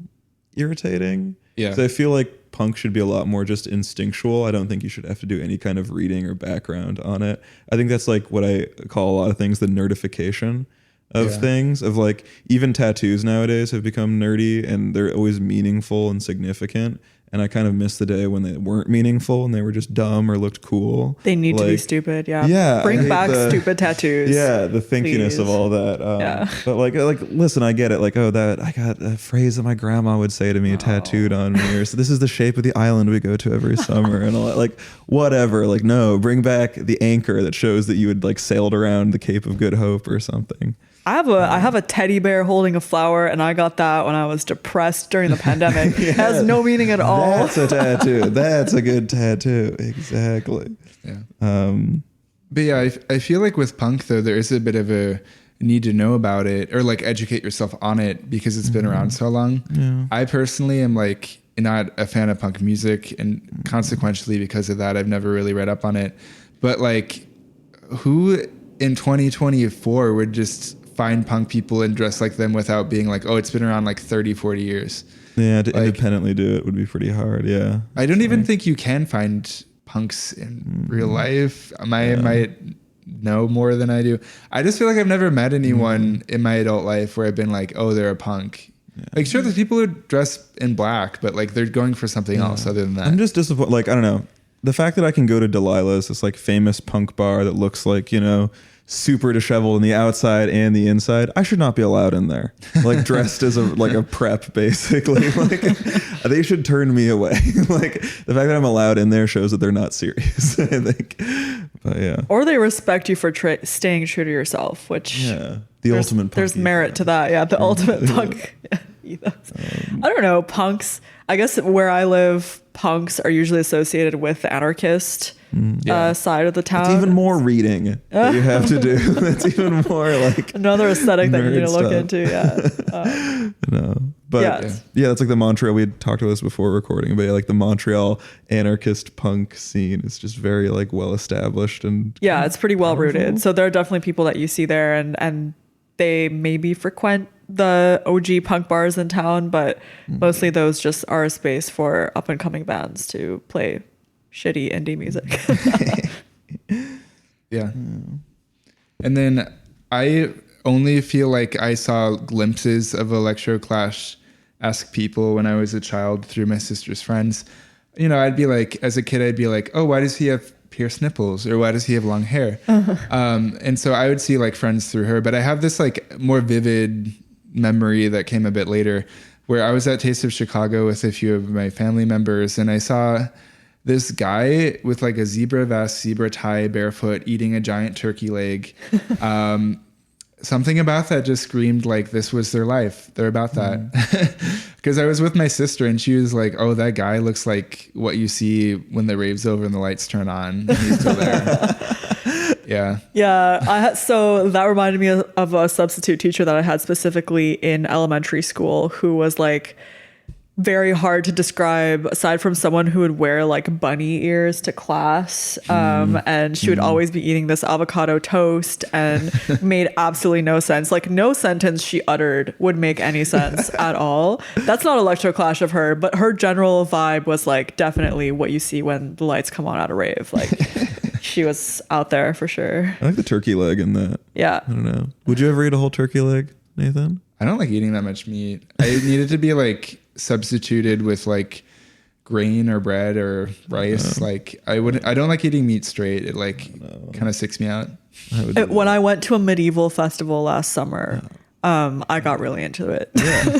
irritating. Yeah. So I feel like punk should be a lot more just instinctual. I don't think you should have to do any kind of reading or background on it. I think that's like what I call a lot of things the nerdification of things, of like even tattoos nowadays have become nerdy and they're always meaningful and significant. And I kind of miss the day when they weren't meaningful and they were just dumb or looked cool. They need to be stupid. Yeah. Bring back stupid tattoos. Yeah. The thinkiness of all that. But like, listen, I get it. Like, oh, that I got a phrase that my grandma would say to me tattooed on me. Or so this is the shape of the island we go to every summer and all that. Like, whatever. Like, no, bring back the anchor that shows that you had like sailed around the Cape of Good Hope or something. I have a teddy bear holding a flower, and I got that when I was depressed during the pandemic. It has no meaning at all. That's a tattoo. That's a good tattoo. Exactly. Yeah. But yeah, I feel like with punk though, there is a bit of a need to know about it or like educate yourself on it because it's been around so long. Yeah. I personally am like not a fan of punk music, and consequently because of that, I've never really read up on it. But like, who in 2024 would just find punk people and dress like them without being like, oh, it's been around like 30, 40 years. Yeah, to like, independently do it would be pretty hard. Yeah. I don't even think you can find punks in real life. I might know more than I do. I just feel like I've never met anyone in my adult life where I've been like, oh, they're a punk. Yeah. Like, sure, there's people who dress in black, but like they're going for something else other than that. I'm just disappointed. Like, I don't know. The fact that I can go to Delilah's, this like famous punk bar that looks like, you know, super disheveled on the outside and the inside, I should not be allowed in there. Like dressed as a prep, basically. Like they should turn me away. Like the fact that I'm allowed in there shows that they're not serious, I think. But yeah. Or they respect you for staying true to yourself, which the ultimate punk there's merit to that. Yeah, the ultimate punk ethos. I don't know, punks. I guess where I live, punks are usually associated with the anarchist side of the town. It's even more reading that you have to do. It's even more like another aesthetic that you need to look into. Yeah. No, but that's like the Montreal. We had talked about this before recording, but like the Montreal anarchist punk scene is just very like well established and it's pretty well rooted. So there are definitely people that you see there, and they maybe frequent the OG punk bars in town, but mostly those just are a space for up and coming bands to play shitty indie music. Yeah. And then I only feel like I saw glimpses of Electroclash-esque people when I was a child through my sister's friends. You know, I'd be like, as a kid, I'd be like, oh, why does he have pierced nipples, or why does he have long hair? And so I would see like friends through her, but I have this like more vivid memory that came a bit later where I was at Taste of Chicago with a few of my family members, and I saw this guy with like a zebra vest, zebra tie, barefoot, eating a giant turkey leg. Something about that just screamed like this was their life. They're about that. Because I was with my sister and she was like, oh, that guy looks like what you see when the rave's over and the lights turn on. He's still there. Yeah. So that reminded me of a substitute teacher that I had specifically in elementary school who was like very hard to describe aside from someone who would wear like bunny ears to class. And she would always be eating this avocado toast and made absolutely no sense. Like no sentence she uttered would make any sense at all. That's not Electroclash of her, but her general vibe was like definitely what you see when the lights come on at a rave. Like she was out there for sure. I like the turkey leg in that. Yeah. I don't know. Would you ever eat a whole turkey leg, Nathan? I don't like eating that much meat. I needed to be like substituted with like grain or bread or rice. Like I don't like eating meat straight. It like kind of sicks me out. When I went to a medieval festival last summer, I got really into it.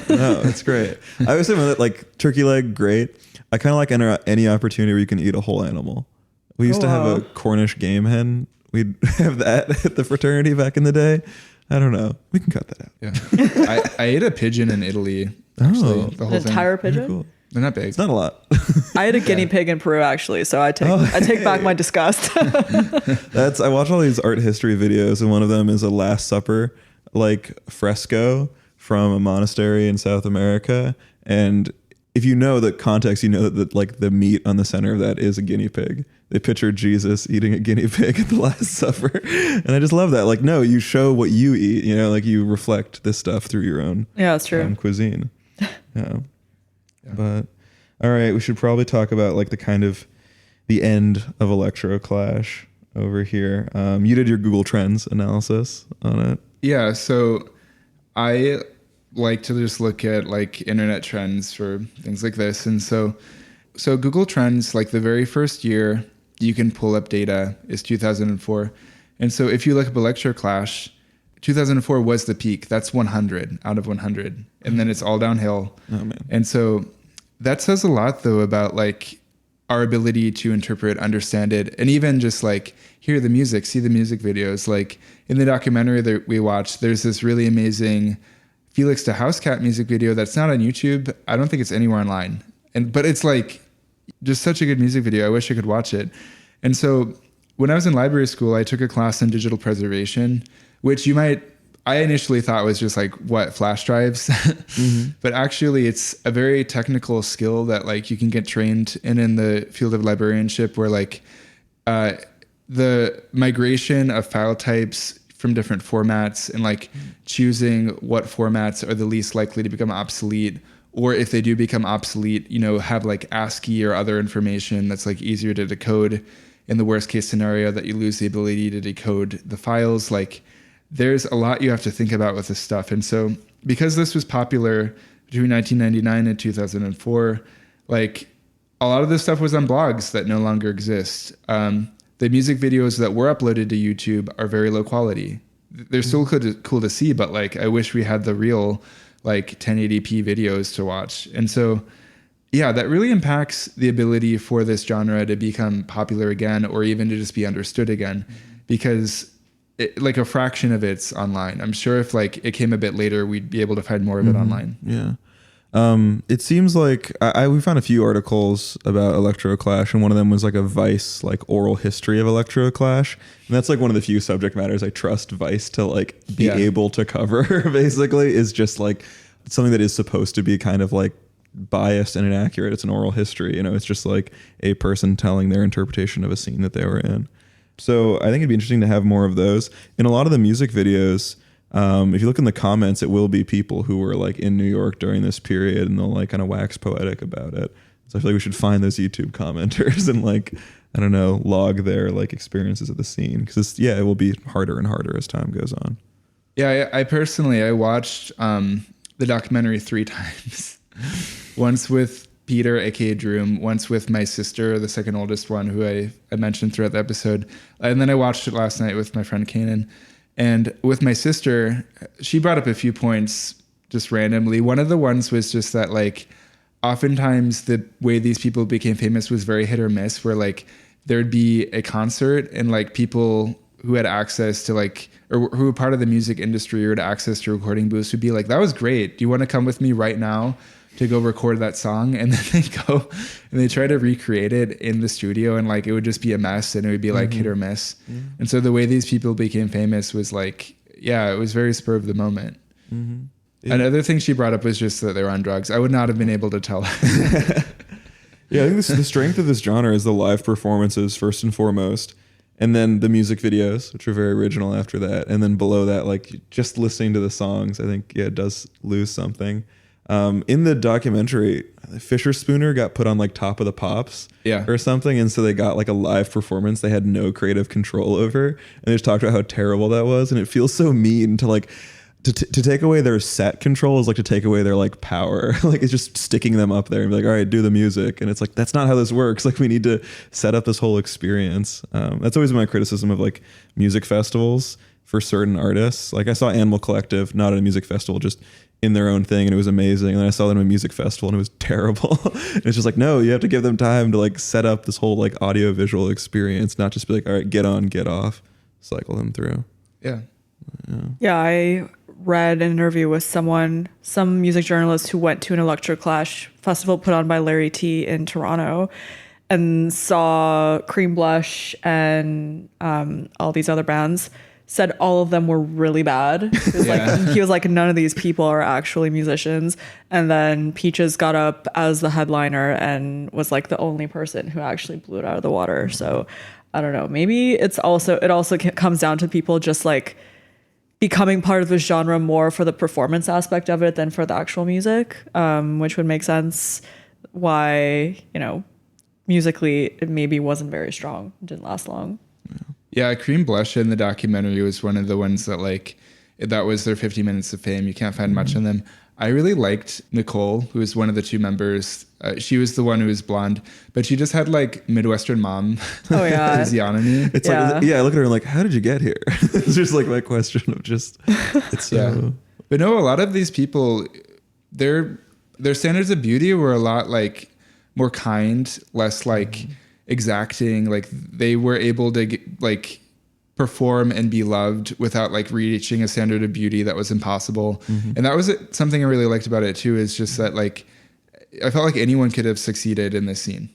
No, it's great. I always say that like turkey leg, great. I kind of like any opportunity where you can eat a whole animal. We used to have a Cornish game hen. We'd have that at the fraternity back in the day. I don't know. We can cut that out. Yeah. I ate a pigeon in Italy. Actually, the whole an entire pigeon? Cool. They're not big. It's not a lot. I had a guinea pig in Peru actually, so I take back my disgust. I watch all these art history videos, and one of them is a Last Supper like fresco from a monastery in South America. And if you know the context, you know that like the meat on the center of that is a guinea pig. They picture Jesus eating a guinea pig at the Last Supper. And I just love that. Like, no, you show what you eat, you know, like you reflect this stuff through your own that's true. Cuisine. Yeah. But all right, we should probably talk about like the kind of the end of Electroclash over here. You did your Google Trends analysis on it. Yeah, so I like to just look at like internet trends for things like this. And so Google Trends, like the very first year you can pull up data is 2004. And so if you look up Electroclash, 2004 was the peak. That's 100 out of 100. And then it's all downhill. Oh, man. And so that says a lot though about like our ability to interpret, understand it, and even just like hear the music, see the music videos. Like in the documentary that we watched, there's this really amazing Felix the Housecat music video that's not on YouTube. I don't think it's anywhere online. But it's like just such a good music video. I wish I could watch it. And so when I was in library school, I took a class in digital preservation, which you might I initially thought was just like what flash drives, but actually it's a very technical skill that like you can get trained in the field of librarianship, where like the migration of file types from different formats and like choosing what formats are the least likely to become obsolete, or if they do become obsolete, you know, have like ASCII or other information that's like easier to decode in the worst case scenario that you lose the ability to decode the files. Like there's a lot you have to think about with this stuff. And so because this was popular between 1999 and 2004, like a lot of this stuff was on blogs that no longer exist. The music videos that were uploaded to YouTube are very low quality. They're still cool to see, but like I wish we had the real like 1080p videos to watch. And so, yeah, that really impacts the ability for this genre to become popular again, or even to just be understood again, because like a fraction of it's online. I'm sure if like it came a bit later, we'd be able to find more of it online. Yeah. It seems like we found a few articles about Electroclash, and one of them was like a Vice like oral history of Electroclash, and that's like one of the few subject matters I trust Vice to like be able to cover. Basically, is just like something that is supposed to be kind of like biased and inaccurate. It's an oral history, you know. It's just like a person telling their interpretation of a scene that they were in. So I think it'd be interesting to have more of those. In a lot of the music videos, if you look in the comments, it will be people who were like in New York during this period, and they'll like kind of wax poetic about it. So I feel like we should find those YouTube commenters and like, I don't know, log their like experiences of the scene, because it will be harder and harder as time goes on. Yeah, I personally watched the documentary 3 times. Once with Peter, aka Droom, once with my sister, the second oldest one, who I mentioned throughout the episode, and then I watched it last night with my friend Kanan. And with my sister, she brought up a few points just randomly. One of the ones was just that like oftentimes the way these people became famous was very hit or miss, where like there'd be a concert and like people who had access to like, or who were part of the music industry or had access to recording booths would be like, that was great. Do you want to come with me right now to go record that song? And then they go and they try to recreate it in the studio, and like it would just be a mess, and it would be like hit or miss. And so the way these people became famous was like, it was very spur of the moment. Another thing she brought up was just that they were on drugs. I would not have been able to tell. Yeah, I think the strength of this genre is the live performances first and foremost, and then the music videos, which are very original after that, and then below that, like just listening to the songs, I think it does lose something. In the documentary, Fischerspooner got put on like Top of the Pops or something, and so they got like a live performance they had no creative control over, and they just talked about how terrible that was. And it feels so mean to like to take away their set control is like to take away their like power. Like it's just sticking them up there and be like, all right, do the music. And it's like, that's not how this works. Like we need to set up this whole experience. That's always my criticism of like music festivals for certain artists. Like I saw Animal Collective, not at a music festival, just in their own thing, and it was amazing. And then I saw them at a music festival and it was terrible. And it's just like, no, you have to give them time to like set up this whole like audio visual experience, not just be like, all right, get on, get off, cycle them through. Yeah, I read an interview with some music journalist who went to an Electroclash festival put on by Larry T in Toronto, and saw Cream Blush and all these other bands. Said all of them were really bad. He was like, none of these people are actually musicians. And then Peaches got up as the headliner and was like the only person who actually blew it out of the water. So I don't know. Maybe it also comes down to people just like becoming part of the genre more for the performance aspect of it than for the actual music, which would make sense why, you know, musically it maybe wasn't very strong. It didn't last long. Yeah, Cream Blush in the documentary was one of the ones that like, that was their 50 minutes of fame. You can't find much on them. I really liked Nicole, who was one of the 2 members. She was the one who was blonde, but she just had like Midwestern mom physiognomy. It's like, I look at her and like, how did you get here? It's just like my question of just, it's so. But no, a lot of these people, their standards of beauty were a lot like more kind, less like exacting. Like they were able to like perform and be loved without like reaching a standard of beauty that was impossible. And that was something I really liked about it too, is just that like I felt like anyone could have succeeded in this scene.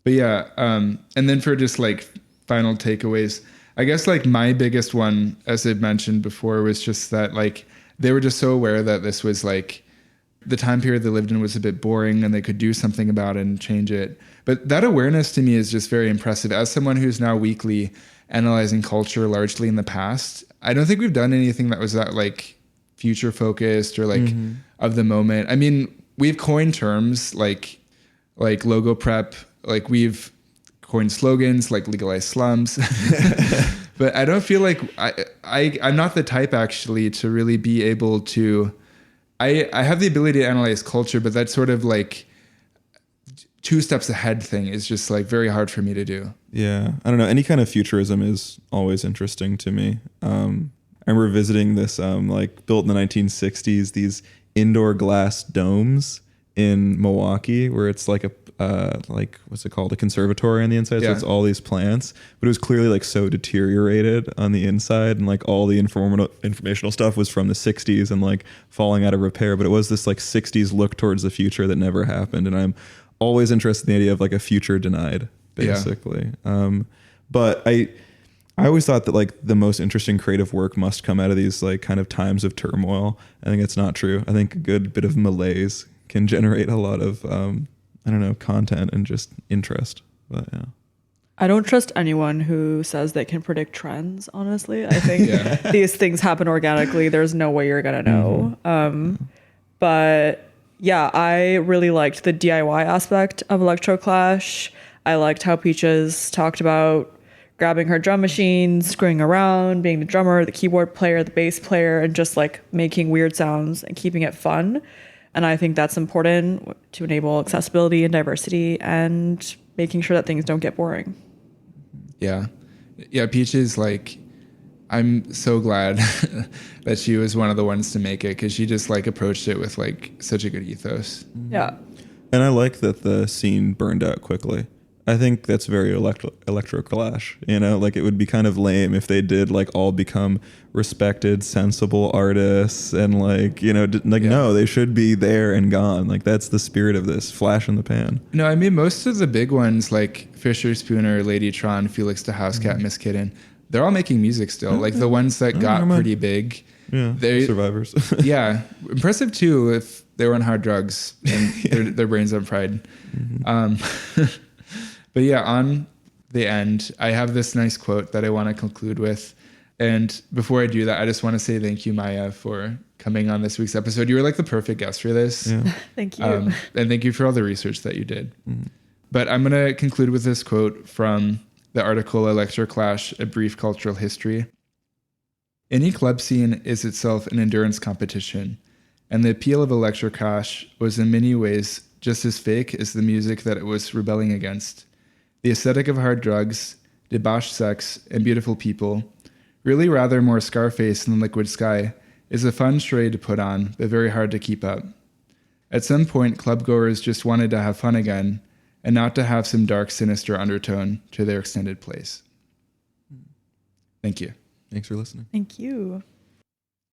But yeah, and then for just like final takeaways, I guess like my biggest one, as I mentioned before, was just that like they were just so aware that this was like the time period they lived in was a bit boring and they could do something about it and change it. But that awareness to me is just very impressive. As someone who's now weekly analyzing culture largely in the past, I don't think we've done anything that was that like future focused or like of the moment. I mean, we've coined terms like logo prep, like we've coined slogans like legalize slums. But I don't feel like I'm not the type actually to really be able to, I have the ability to analyze culture, but that sort of like 2 steps ahead thing is just like very hard for me to do. Yeah. I don't know. Any kind of futurism is always interesting to me. I remember visiting this, like built in the 1960s, these indoor glass domes in Milwaukee where it's like a, like what's it called? A conservatory on the inside. Yeah. So it's all these plants, but it was clearly like so deteriorated on the inside. And like all the informational stuff was from the 60s and like falling out of repair. But it was this like 60s look towards the future that never happened. And I'm always interested in the idea of like a future denied, basically. Yeah. But I always thought that like the most interesting creative work must come out of these like kind of times of turmoil. I think it's not true. I think a good bit of malaise can generate a lot of, I don't know, content and just interest. But yeah. I don't trust anyone who says they can predict trends, honestly. I think these things happen organically. There's no way you're going to know. But yeah, I really liked the DIY aspect of Electroclash. I liked how Peaches talked about grabbing her drum machine, screwing around, being the drummer, the keyboard player, the bass player, and just like making weird sounds and keeping it fun. And I think that's important to enable accessibility and diversity and making sure that things don't get boring. Yeah. Yeah, Peaches, like, I'm so glad that she was one of the ones to make it because she just like approached it with like such a good ethos. Yeah. And I like that the scene burned out quickly. I think that's very Electroclash, you know, like it would be kind of lame if they did like all become respected, sensible artists and like, you know, no, they should be there and gone. Like that's the spirit of this, flash in the pan. No, I mean, most of the big ones like Fischerspooner, Lady Tron, Felix the Housecat, Miss Kitten, they're all making music still. Like the ones that got pretty big. Yeah, they survivors. Yeah, impressive too if they were on hard drugs and their brains on fried. But yeah, on the end, I have this nice quote that I want to conclude with. And before I do that, I just want to say thank you, Maya, for coming on this week's episode. You were like the perfect guest for this. Yeah. Thank you. And thank you for all the research that you did. But I'm going to conclude with this quote from the article Electroclash, A Brief Cultural History. Any club scene is itself an endurance competition, and the appeal of Electroclash was in many ways just as fake as the music that it was rebelling against. The aesthetic of hard drugs, debauched sex, and beautiful people, really rather more Scarface than Liquid Sky, is a fun charade to put on, but very hard to keep up. At some point, clubgoers just wanted to have fun again, and not to have some dark, sinister undertone to their extended plays. Thank you. Thanks for listening. Thank you.